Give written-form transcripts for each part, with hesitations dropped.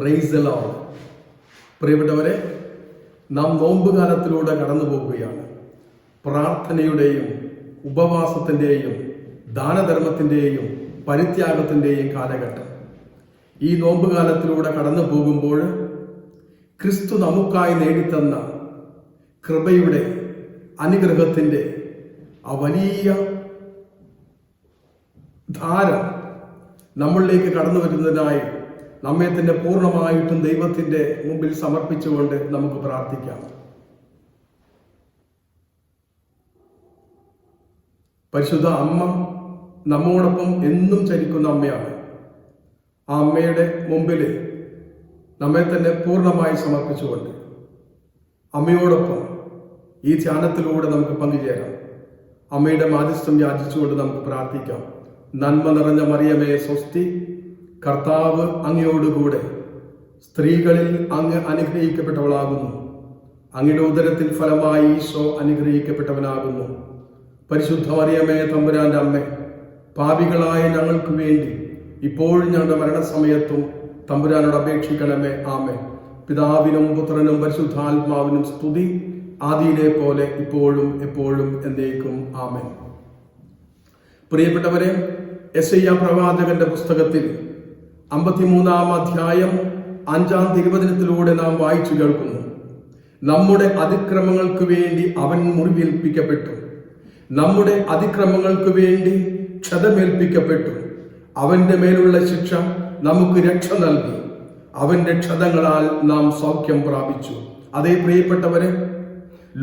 Praise the Lord. പ്രിയപ്പെട്ടവരെ, നാം നോമ്പുകാലത്തിലൂടെ കടന്നു പോകുകയാണ്. പ്രാർത്ഥനയുടെയും ഉപവാസത്തിൻ്റെയും ദാനധർമ്മത്തിൻ്റെയും പരിത്യാഗത്തിൻ്റെയും കാലഘട്ടം. ഈ നോമ്പുകാലത്തിലൂടെ കടന്നു പോകുമ്പോൾ ക്രിസ്തു നമുക്കായി നേടിത്തന്ന കൃപയുടെ അനുഗ്രഹത്തിൻ്റെ ആ വലിയ ധാര നമ്മളിലേക്ക് കടന്നു വരുന്നതിനായി നമ്മെ തന്നെ പൂർണ്ണമായിട്ടും ദൈവത്തിൻ്റെ മുമ്പിൽ സമർപ്പിച്ചുകൊണ്ട് നമുക്ക് പ്രാർത്ഥിക്കാം. പരിശുദ്ധ അമ്മ നമ്മോടൊപ്പം എന്നും ചരിക്കുന്ന അമ്മയാണ്. ആ അമ്മയുടെ മുമ്പിൽ നമ്മെ തന്നെ പൂർണ്ണമായി സമർപ്പിച്ചുകൊണ്ട് അമ്മയോടൊപ്പം ഈ ധ്യാനത്തിലൂടെ നമുക്ക് പങ്കുചേരാം. അമ്മയുടെ മാധ്യസ്ഥം യാചിച്ചുകൊണ്ട് നമുക്ക് പ്രാർത്ഥിക്കാം. നന്മ നിറഞ്ഞ മറിയമേ സ്വസ്തി, കർത്താവ് അങ്ങയോടുകൂടെ സ്ത്രീകളിൽ അങ്ങ് അനുഗ്രഹിക്കപ്പെട്ടവളാകുന്നു. അങ്ങയുടെ ഉദരത്തിൽ ഫലമായി ഈശോ അനുഗ്രഹിക്കപ്പെട്ടവനാകുന്നു. പരിശുദ്ധ മറിയമേ തമ്പുരാന്റെ അമ്മേ, പാപികളായ ഞങ്ങൾക്ക് വേണ്ടി ഇപ്പോഴും ഞങ്ങളുടെ മരണസമയത്തും തമ്പുരാനോട് അപേക്ഷിക്കണമേ. ആമേൻ. പിതാവിനും പുത്രനും പരിശുദ്ധാത്മാവിനും സ്തുതി, ആദിയിലെ പോലെ ഇപ്പോഴും എപ്പോഴും എന്നേക്കും. ആമേൻ. പ്രിയപ്പെട്ടവരെ, യെശയ്യാ പ്രവാചകന്റെ പുസ്തകത്തിൽ 53-ാം അധ്യായം 5-ാം തിരുവചനത്തിലൂടെ നാം വായിച്ചു കേൾക്കുന്നു. നമ്മുടെ അതിക്രമങ്ങൾക്ക് വേണ്ടി അവൻ മുറിവേൽപ്പിക്കപ്പെട്ടു, നമ്മുടെ അതിക്രമങ്ങൾക്ക് വേണ്ടി ക്ഷതമേൽപ്പിക്കപ്പെട്ടു. അവന്റെ മേലുള്ള ശിക്ഷ നമുക്ക് രക്ഷ നൽകി, അവന്റെ ക്ഷതങ്ങളാൽ നാം സൗഖ്യം പ്രാപിച്ചു. അതേ പ്രിയപ്പെട്ടവരെ,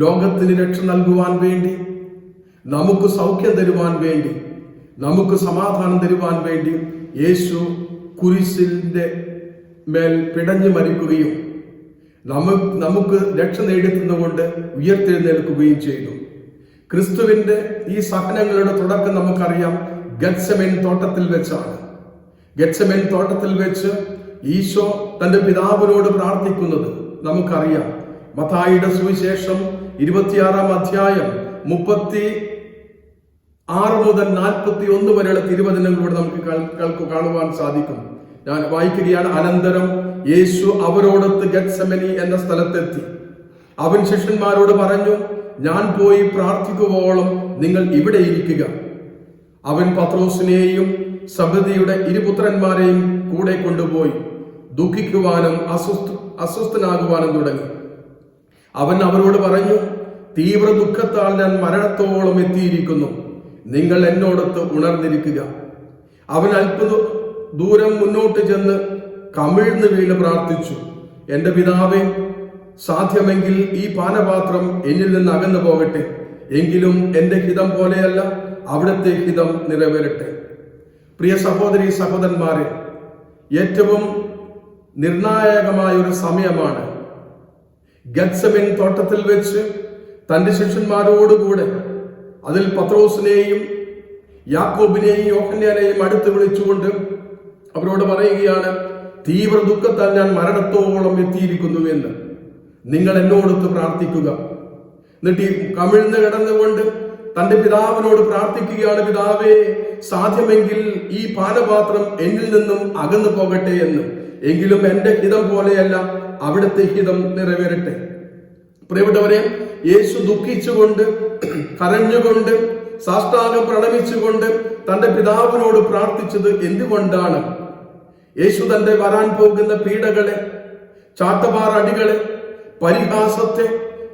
ലോകത്തിന് രക്ഷ നൽകുവാൻ വേണ്ടി, നമുക്ക് സൗഖ്യം തരുവാൻ വേണ്ടി, നമുക്ക് സമാധാനം തരുവാൻ വേണ്ടി യേശു കുരിശിന്റെ മേൽ പിടഞ്ഞു മരിക്കുകയും നമുക്ക് രക്ഷ നേടിത്തുന്നുകൊണ്ട് ഉയർത്തെഴുന്നേൽക്കുകയും ചെയ്തു. ക്രിസ്തുവിന്റെ ഈ സഹനങ്ങളുടെ തുടക്കം നമുക്കറിയാം, ഗത്സമേൻ തോട്ടത്തിൽ വെച്ചാണ്. ഗത്സമേൻ തോട്ടത്തിൽ വെച്ച് ഈശോ തന്റെ പിതാവിനോട് പ്രാർത്ഥിക്കുന്നത് നമുക്കറിയാം. മത്തായിയുടെ സുവിശേഷം 26-ാം അധ്യായം 36 മുതൽ 41 വരെയുള്ള തിരുവചനങ്ങളിലൂടെ നമുക്ക് കാണുവാൻ സാധിക്കും. ഞാൻ വായിക്കുകയാണ്. അനന്തരം യേശു അവരോടൊത്ത് ഗത്സമനി എന്ന സ്ഥലത്തെത്തി. അവൻ ശിഷ്യന്മാരോട് പറഞ്ഞു, ഞാൻ പോയി പ്രാർത്ഥിക്കുവോളം നിങ്ങൾ ഇവിടെ ഇരിക്കുക. അവൻ പത്രോസിനെയും സബദിയുടെ ഇരുപുത്രന്മാരെയും കൂടെ കൊണ്ടുപോയി ദുഃഖിക്കുവാനും അസ്വസ്ഥനാകുവാനും തുടങ്ങി. അവൻ അവരോട് പറഞ്ഞു, തീവ്ര ദുഃഖത്താൽ ഞാൻ മരണത്തോളം എത്തിയിരിക്കുന്നു. നിങ്ങൾ എന്നോടൊത്ത് ഉണർന്നിരിക്കുക. അവൻ ദൂരം മുന്നോട്ട് ചെന്ന് കമിഴ്ന്ന് വീണ് പ്രാർത്ഥിച്ചു, എന്റെ പിതാവേ, സാധ്യമെങ്കിൽ ഈ പാനപാത്രം എന്നിൽ നിന്ന് അകന്നു പോകട്ടെ. എങ്കിലും എന്റെ ഹിതം പോലെയല്ല, അവിടുത്തെ ഹിതം നിറവേറട്ടെ. പ്രിയ സഹോദരി സഹോദരന്മാരെ, ഏറ്റവും നിർണായകമായ ഒരു സമയമാണ് ഗത്സമേൻ തോട്ടത്തിൽ വെച്ച് തന്റെ ശിഷ്യന്മാരോടുകൂടെ, അതിൽ പത്രോസിനെയും യാക്കോബിനെയും യോഹന്നാനെയും അടുത്ത് വിളിച്ചുകൊണ്ട് അവരോട് പറയുകയാണ്, തീവ്ര ദുഃഖത്താൽ ഞാൻ മരണത്തോളം എത്തിയിരിക്കുന്നു എന്ന് നിങ്ങൾ എന്നോടൊത്ത് പ്രാർത്ഥിക്കുക. എന്നിട്ട് കമിഴ്ന്ന് കിടന്നുകൊണ്ട് തന്റെ പിതാവിനോട് പ്രാർത്ഥിക്കുകയാണ്, പിതാവേ, സാധ്യമെങ്കിൽ ഈ പാനപാത്രം എന്നിൽ നിന്നും അകന്നു പോകട്ടെ എന്ന്. എങ്കിലും എന്റെ ഹിതം പോലെയല്ല, അവിടുത്തെ ഹിതം നിറവേറട്ടെ. പ്രിയപ്പെട്ടവരെ, യേശു ദുഃഖിച്ചുകൊണ്ട്, കരഞ്ഞുകൊണ്ട്, സാഷ്ടാംഗം പ്രണമിച്ചുകൊണ്ട് തന്റെ പിതാവിനോട് പ്രാർത്ഥിച്ചത് എന്തുകൊണ്ടാണ്? യേശു തന്റെ വരാൻ പോകുന്ന പീഡകളെ, ചാട്ടവാർ അടികളെ, പരിഹാസത്തെ,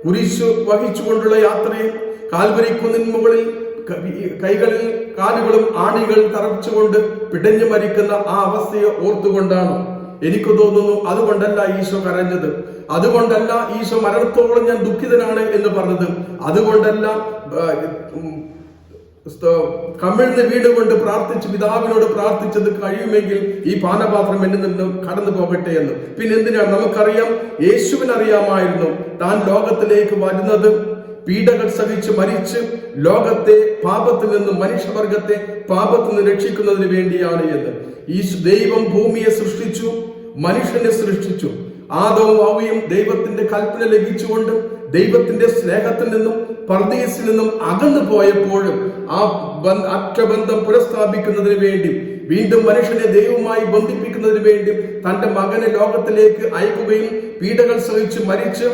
കുരിശു വഹിച്ചുകൊണ്ടുള്ള യാത്രയെ, കാൽവരിക്കുന്നിന് മുകളിൽ കൈകളിൽ കാലുകളും ആണികൾ തറച്ചുകൊണ്ട് പിടഞ്ഞു മരിക്കുന്ന ആ അവസ്ഥയെ ഓർത്തുകൊണ്ടാണ്. എനിക്ക് തോന്നുന്നു അതുകൊണ്ടല്ല ഈശോ കരഞ്ഞത്, അതുകൊണ്ടല്ല ഈശോ മരണത്തോളം ഞാൻ ദുഃഖിതനാണ് എന്ന് പറഞ്ഞത്, അതുകൊണ്ടല്ല കമിഴ്ന്ന് വീടുകൊണ്ട് പ്രാർത്ഥിച്ച് പിതാവിനോട് പ്രാർത്ഥിച്ചത്, കഴിയുമെങ്കിൽ ഈ പാനപാത്രം എന്നിൽ നിന്നും കടന്നു പോകട്ടെ എന്ന്. പിന്നെ എന്തിനാണ്? നമുക്കറിയാം, യേശുവിനറിയാമായിരുന്നു താൻ ലോകത്തിലേക്ക് വരുന്നത് പീഡകൾ സഹിച്ച് മരിച്ച് ലോകത്തെ പാപത്തിൽ നിന്നും, മനുഷ്യവർഗത്തെ പാപത്തിൽ നിന്ന് രക്ഷിക്കുന്നതിന് വേണ്ടിയാണ് എന്ന്. ഈ ദൈവം ഭൂമിയെ സൃഷ്ടിച്ചു, മനുഷ്യനെ സൃഷ്ടിച്ചു. ആദവും ഹവ്വയും ദൈവത്തിന്റെ കൽപ്പന ലംഘിച്ചുകൊണ്ട് ദൈവത്തിന്റെ സ്നേഹത്തിൽ നിന്നും പർദീസിൽ നിന്നും അകന്നു പോയപ്പോഴും ആ അറ്റബന്ധം പുനഃസ്ഥാപിക്കുന്നതിന് വേണ്ടി വീണ്ടും മനുഷ്യനെ ദൈവവുമായി ബന്ധിപ്പിക്കുന്നതിന് വേണ്ടി തന്റെ മകനെ ലോകത്തിലേക്ക് അയക്കുകയും പീഡകൾ സഹിച്ച് മരിച്ച്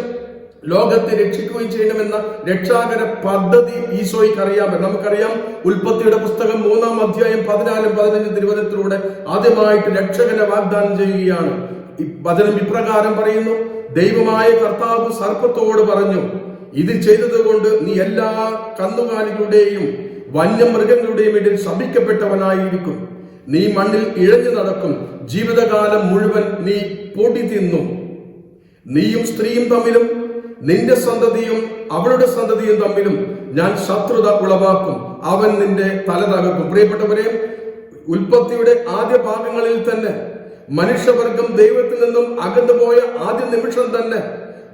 ലോകത്തെ രക്ഷിക്കുകയും ചെയ്യണമെന്ന രക്ഷാകര പദ്ധതി ഈശോയ്ക്ക് അറിയാമെന്ന് നമുക്കറിയാം. ഉൽപ്പത്തിയുടെ പുസ്തകം 3-ാം അധ്യായം 14-15 തിരുവചനത്തിലൂടെ ആദ്യമായിട്ട് രക്ഷകനെ വാഗ്ദാനം ചെയ്യുകയാണ്. ഈ വചനം ഇപ്രകാരം പറയുന്നു: ദൈവമായ കർത്താവ് സർപ്പത്തോട് പറഞ്ഞു, ഇത് ചെയ്തതുകൊണ്ട് നീ എല്ലാ കന്നുകാലികളുടെയും വന്യമൃഗങ്ങളുടെയും ഇടയിൽ ശപിക്കപ്പെട്ടവനായിരിക്കും. നീ മണ്ണിൽ ഇഴഞ്ഞു നടക്കും, ജീവിതകാലം മുഴുവൻ നീ പൊടി തിന്നും. നീയും സ്ത്രീയും തമ്മിലും നിന്റെ സന്തതിയും അവളുടെ സന്തതിയും തമ്മിലും ഞാൻ ശത്രുത ഉളവാക്കും, അവൻ നിന്റെ തല തകർക്കും. പ്രിയപ്പെട്ടവരെ, ഉൽപ്പത്തിയുടെ ആദ്യ ഭാഗങ്ങളിൽ തന്നെ മനുഷ്യവർഗം ദൈവത്തിൽ നിന്നും അകന്നുപോയ ആദ്യ നിമിഷം തന്നെ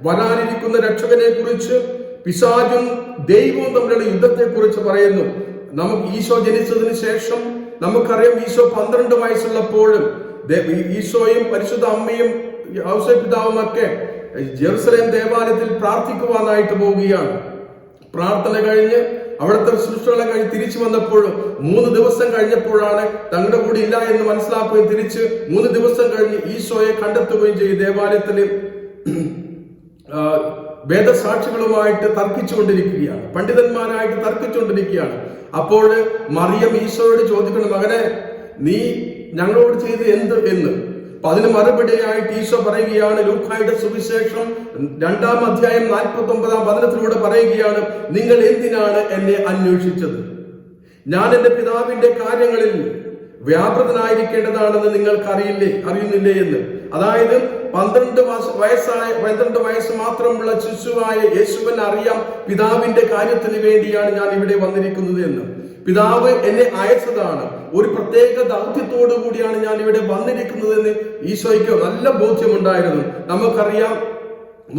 വരാനിരിക്കുന്ന രക്ഷകനെ കുറിച്ച്, പിശാചും ദൈവവും തമ്മിലുള്ള യുദ്ധത്തെ കുറിച്ച് പറയുന്നു. നമുക്ക് ഈശോ ജനിച്ചതിന് ശേഷം നമുക്കറിയാം, ഈശോ 12 വയസ്സുള്ളപ്പോഴും ഈശോയും പരിശുദ്ധ അമ്മയും ഔസേപ്പിതാവും ഒക്കെ ജെറുസലേം ദേവാലയത്തിൽ പ്രാർത്ഥിക്കുവാനായിട്ട് പോവുകയാണ്. പ്രാർത്ഥന കഴിഞ്ഞ് അവിടുത്തെ ശുശ്രൂഷകളെ കഴിഞ്ഞ് തിരിച്ചു വന്നപ്പോഴും 3 ദിവസം കഴിഞ്ഞപ്പോഴാണ് തങ്ങളുടെ കൂടെ ഇല്ല എന്ന് മനസ്സിലാക്കുകയും തിരിച്ച് 3 ദിവസം കഴിഞ്ഞ് ഈശോയെ കണ്ടെത്തുകയും ചെയ്യും. ദേവാലയത്തിൽ വേദസാക്ഷികളുമായിട്ട് തർക്കിച്ചുകൊണ്ടിരിക്കുകയാണ്, പണ്ഡിതന്മാരായിട്ട് തർക്കിച്ചുകൊണ്ടിരിക്കുകയാണ്. അപ്പോൾ മറിയം ഈശോയോട് ചോദിക്കണം, മകനെ നീ ഞങ്ങളോട് ചെയ്ത് എന്ത് എന്ന്. അതിന് മറുപടിയായിട്ട് ഈശോ പറയുകയാണ്, ലൂക്കായുടെ സുവിശേഷം 2-ാം അധ്യായം 49-ാം വചനത്തിലൂടെ പറയുകയാണ്, നിങ്ങൾ എന്തിനാണ് എന്നെ അന്വേഷിച്ചത്? ഞാൻ എന്റെ പിതാവിന്റെ കാര്യങ്ങളിൽ വ്യാപൃതനായിരിക്കേണ്ടതാണെന്ന് നിങ്ങൾക്ക് അറിയുന്നില്ലേ എന്ന്. അതായത് 12 വയസ്സ് മാത്രമുള്ള ശിശുവായ യേശുവിനെ അറിയാം പിതാവിന്റെ കാര്യത്തിന് വേണ്ടിയാണ് ഞാൻ ഇവിടെ വന്നിരിക്കുന്നത് എന്ന്. പിതാവ് എന്നെ അയച്ചതാണ്, ഒരു പ്രത്യേക ദൗത്യത്തോടു കൂടിയാണ് ഞാൻ ഇവിടെ വന്നിരിക്കുന്നതെന്ന് ഈശോയ്ക്ക് നല്ല ബോധ്യമുണ്ടായിരുന്നു. നമുക്കറിയാം,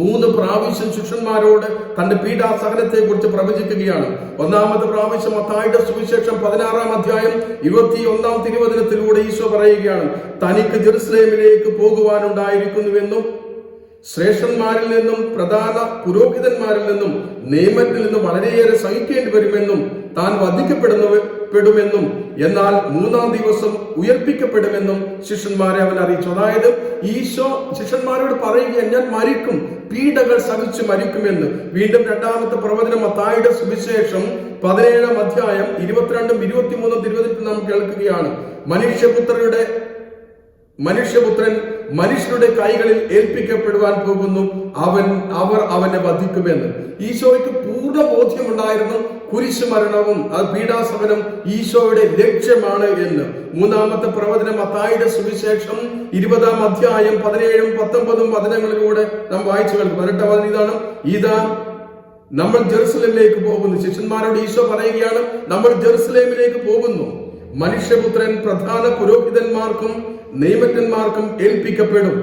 3 പ്രാവശ്യം ശിഷ്യന്മാരോട് തന്റെ പീഡാസഹനത്തെ കുറിച്ച് പ്രവചിക്കുകയാണ്. 1-ാമത്തെ പ്രാവശ്യം മത്തായിയുടെ സുവിശേഷം 16-ാം അധ്യായം 21-ാം തിരുവചനത്തിലൂടെ ഈശോ പറയുകയാണ്, തനിക്ക് ജെറുസലേമിലേക്ക് പോകുവാനുണ്ടായിരിക്കുന്നുവെന്നും ശ്രേഷ്ഠന്മാരിൽ നിന്നും പ്രധാന പുരോഹിതന്മാരിൽ നിന്നും നിയമത്തിൽ നിന്നും വളരെയേറെ സഹിക്കേണ്ടി വരുമെന്നും താൻ വധിക്കപ്പെടുമെന്നും എന്നാൽ 3-ാം ദിവസം ഉയർപ്പിക്കപ്പെടുമെന്നും ശിഷ്യന്മാരെ അവൻ അറിയിച്ചു. അതായത് ഈശോ ശിഷ്യന്മാരോട് പറയുക, ഞാൻ മരിക്കും, പീഡകൾ സഹിച്ച് മരിക്കുമെന്ന്. വീണ്ടും 2-ാമത്തെ പ്രവചനം മത്തായിയുടെ സുവിശേഷം 17-ാം അധ്യായം 22-ഉം 23-ഉം തിരുവചനത്തിൽ നാം കേൾക്കുകയാണ്, മനുഷ്യപുത്രൻ മനുഷ്യരുടെ കൈകളിൽ ഏൽപ്പിക്കപ്പെടുവാൻ പോകുന്നു, അവർ അവനെ വധിക്കുമെന്ന്. ഈശോയ്ക്ക് പൂർണ്ണ ബോധ്യമുണ്ടായിരുന്നു കുരിശുമരണവും പീഡാസഹനം ഈശോയുടെ ലക്ഷ്യമാണ് എന്ന്. 3-ാമത്തെ പ്രവചനം മത്തായിയുടെ സുവിശേഷം 20-ാം അധ്യായം 17-ഉം 19-ഉം വചനങ്ങളിലൂടെ നാം വായിച്ചു കേൾക്കും. 18-ാം വചനം ഇതാണ്, ഇതാ നമ്മൾ ജെറുസലേമിലേക്ക് പോകുന്നു. ശിഷ്യന്മാരോട് ഈശോ പറയുകയാണ്, നമ്മൾ ജെറുസലേമിലേക്ക് പോകുന്നു, മനുഷ്യപുത്രൻ പ്രധാന പുരോഹിതന്മാർക്കും നിയമജ്ഞന്മാർക്കും ഏൽപ്പിക്കപ്പെടും,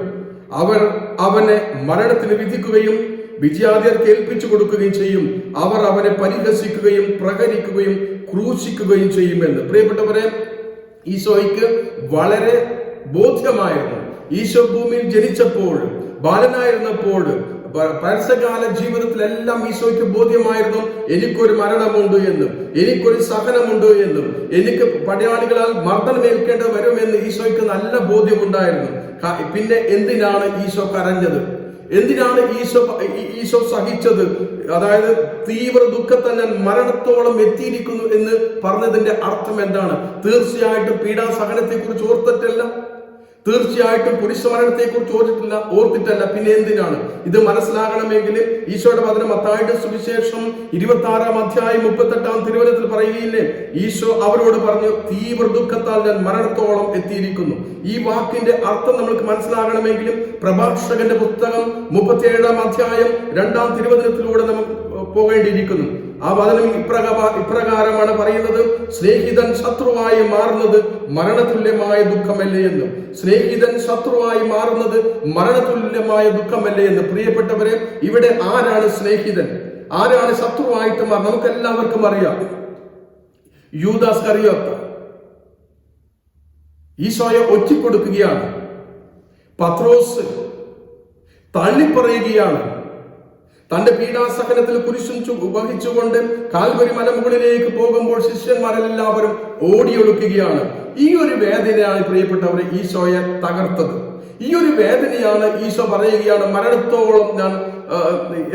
അവർ അവനെ മരണത്തിന് വിധിക്കുകയും വിജയാദ്യർക്ക് ഏൽപ്പിച്ചു കൊടുക്കുകയും ചെയ്യും, അവർ അവനെ പരിഹസിക്കുകയും പ്രഹരിക്കുകയും ക്രൂശിക്കുകയും ചെയ്യുമെന്ന്. പ്രിയപ്പെട്ടവരെ, ഈശോയ്ക്ക് വളരെ ബോധ്യമായിരുന്നു. ഈശോ ഭൂമിയിൽ ജനിച്ചപ്പോൾ, ബാലനായിരുന്നപ്പോൾ, പരസ്യകാല ജീവിതത്തിലെല്ലാം ഈശോയ്ക്ക് ബോധ്യമായിരുന്നു, എനിക്കൊരു മരണമുണ്ട് എന്നും എനിക്കൊരു സഹനമുണ്ട് എന്നും എനിക്ക് പടയാളികളാൽ മർദ്ദനമേൽക്കേണ്ടി വരുമെന്ന് ഈശോയ്ക്ക് നല്ല ബോധ്യമുണ്ടായിരുന്നു. പിന്നെ എന്തിനാണ് ഈശോ കരഞ്ഞത്? എന്തിനാണ് ഈശോ സഹിച്ചത്? അതായത് തീവ്ര ദുഃഖത്തെ ഞാൻ മരണത്തോളം എത്തിയിരിക്കുന്നു എന്ന് പറഞ്ഞതിന്റെ അർത്ഥം എന്താണ്? തീർച്ചയായിട്ടും പീഡാസഹനത്തെ കുറിച്ച് ഓർത്തിട്ടല്ല, തീർച്ചയായിട്ടും കുരിശുമരണത്തെ കുറിച്ച് ഓർത്തിട്ടല്ല. പിന്നെ എന്തിനാണ് ഇത് മനസ്സിലാകണമെങ്കിൽ ഈശോയുടെ വചനം മത്തായിയുടെ സുവിശേഷം 26-ാം അധ്യായം 38-ാം തിരുവചനത്തിൽ പറയുകയില്ലേ, ഈശോ അവരോട് പറഞ്ഞു, തീവ്ര ദുഃഖത്താൽ ഞാൻ മരണത്തോളം എത്തിയിരിക്കുന്നു. ഈ വാക്കിന്റെ അർത്ഥം നമ്മൾക്ക് മനസ്സിലാകണമെങ്കിലും പ്രഭാഷകന്റെ പുസ്തകം 37-ാം അധ്യായം 2-ാം തിരുവചനത്തിലൂടെ നമുക്ക് പോകേണ്ടിയിരിക്കുന്നു. ആ വചനം ഇപ്രകാരമാണ് പറയുന്നത്, സ്നേഹിതൻ ശത്രുവായി മാറുന്നത് മരണതുല്യമായ ദുഃഖമല്ലേ എന്ന്. സ്നേഹിതൻ ശത്രുവായി മാറുന്നത് മരണതുല്യമായ ദുഃഖമല്ലേ എന്ന്. പ്രിയപ്പെട്ടവരെ, ഇവിടെ ആരാണ് സ്നേഹിതൻ, ആരാണ് ശത്രുവായിട്ട് മാറുന്നത്? നമുക്ക് എല്ലാവർക്കും അറിയാം, യൂദാസ് കറിയോത്ത ഈശോയെ ഒറ്റിക്കൊടുക്കുകയാണ്, പത്രോസ് തള്ളിപ്പറയുകയാണ്, തന്റെ പീഡാസഹനത്തിൽ കുരിശും വഹിച്ചുകൊണ്ട് കാൽവരി മലമുകളിലേക്ക് പോകുമ്പോൾ ശിഷ്യന്മാരെല്ലാവരും ഓടിയൊടുക്കുകയാണ്. ഈ ഒരു വേദനയാണ് പ്രിയപ്പെട്ടവരെ ഈശോയെ തകർത്തത്. ഈ ഒരു വേദനയാണ് ഈശോ പറയുകയാണ്, മരണത്തോളം ഞാൻ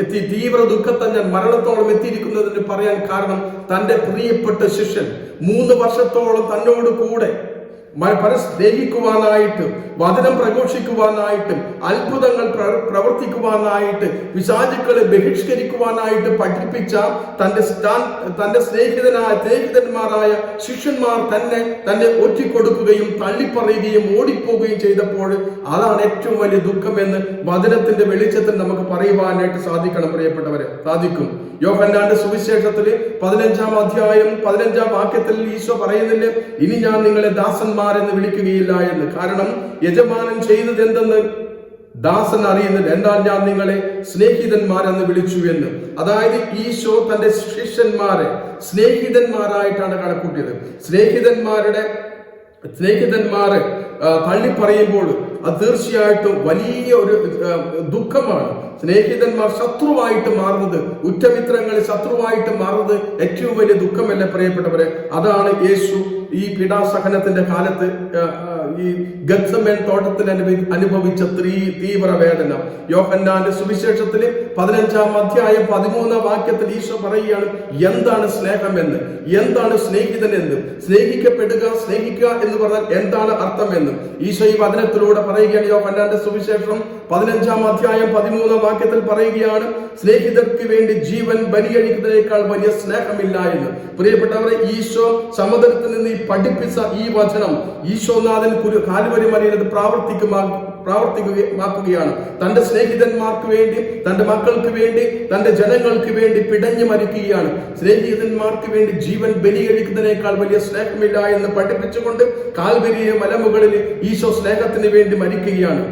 എത്തി, തീവ്ര ദുഃഖത്തെ ഞാൻ മരണത്തോളം എത്തിയിരിക്കുന്നതിന് പറയാൻ കാരണം തന്റെ പ്രിയപ്പെട്ട ശിഷ്യൻ 3 വർഷത്തോളം തന്നോട് കൂടെ സ്നേഹിക്കുവാനായിട്ട്, വചനം പ്രഘോഷിക്കുവാനായിട്ടും, അത്ഭുതങ്ങൾ പ്രവർത്തിക്കുവാനായിട്ട്, പിശാചുക്കളെ ബഹിഷ്കരിക്കുവാനായിട്ട് പഠിപ്പിച്ച തന്റെ സ്നേഹിതന്മാരായ ശിഷ്യന്മാർ തന്നെ ഒറ്റിക്കൊടുക്കുകയും തള്ളിപ്പറയുകയും ഓടിപ്പോവുകയും ചെയ്തപ്പോൾ അതാണ് ഏറ്റവും വലിയ ദുഃഖമെന്ന് വചനത്തിന്റെ വെളിച്ചത്തിൽ നമുക്ക് പറയുവാനായിട്ട് സാധിക്കണം. പ്രിയപ്പെട്ടവരെ, സാധിക്കും. യോഹന്നാന്റെ സുവിശേഷത്തില് 15-ാം അധ്യായം 15-ാം വാക്യത്തിൽ ഈശോ പറയുന്നില്ല, ഇനി ഞാൻ നിങ്ങളെ ദാസന്മാരെന്ന് വിളിക്കുകയില്ല എന്ന്. കാരണം യജമാനൻ ചെയ്തത് എന്തെന്ന് ദാസൻ അറിയുന്നില്ല, എന്നാൽ ഞാൻ നിങ്ങളെ സ്നേഹിതന്മാരെന്ന് വിളിച്ചു എന്ന്. അതായത് ഈശോ തന്റെ ശിഷ്യന്മാരെ സ്നേഹിതന്മാരായിട്ടാണ് കണക്കൂട്ടിയത്. സ്നേഹിതന്മാരെ തള്ളിപ്പറയുമ്പോൾ അത് തീർച്ചയായിട്ടും വലിയ ഒരു ദുഃഖമാണ്. സ്നേഹിതന്മാർ ശത്രുവായിട്ട് മാറുന്നത്, ഉറ്റമിത്രങ്ങൾ ശത്രുവായിട്ട് മാറുന്നത് ഏറ്റവും വലിയ ദുഃഖമല്ലേ പ്രിയപ്പെട്ടവരെ? അതാണ് യേശു ഈ പീഡാസഹനത്തിന്റെ കാലത്ത് ഈ ഗത്സമേൻ തോട്ടത്തിൽ അനുഭവിച്ച തീവ്ര വേദന. യോഹന്നാന്റെ സുവിശേഷത്തില് 15-ാം അധ്യായം 13-ാം വാക്യത്തിൽ ഈശോ പറയുകയാണ് എന്താണ് സ്നേഹമെന്ന്, എന്താണ് സ്നേഹിതനെന്ന്. സ്നേഹിക്കുക എന്ന് പറഞ്ഞാൽ എന്താണ് അർത്ഥമെന്ന് ഈശോ ഈ വചനത്തിലൂടെ പറയുകയാണ്. യോഹന്നാന്റെ സുവിശേഷം 15-ാം അധ്യായം 13-ാം വാക്യത്തിൽ പറയുകയാണ്, സ്നേഹിതർക്ക് വേണ്ടി ജീവൻ ബലിയഴിക്കുന്നതിനേക്കാൾ വലിയ സ്നേഹമില്ല എന്ന്. പ്രിയപ്പെട്ടവരെ, ഈശോ സമുദ്രത്തിൽ നിന്ന് പഠിപ്പിച്ച ഈ വചനം ഈശോനാഥൻ കാൽവരി മലയിൽ പ്രാവർത്തികമാക്കുകയാണ്. തന്റെ സ്നേഹിതന്മാർക്ക് വേണ്ടി, തന്റെ മക്കൾക്ക് വേണ്ടി, തന്റെ ജനങ്ങൾക്ക് വേണ്ടി പിടഞ്ഞു മരിക്കുകയാണ്. സ്നേഹിതന്മാർക്ക് വേണ്ടി ജീവൻ ബലിയഴിക്കുന്നതിനേക്കാൾ വലിയ സ്നേഹമില്ല എന്ന് പഠിപ്പിച്ചുകൊണ്ട് കാൽവരിയെ മലമുകളിൽ ഈശോ സ്നേഹത്തിന് വേണ്ടി മരിക്കുകയാണ്.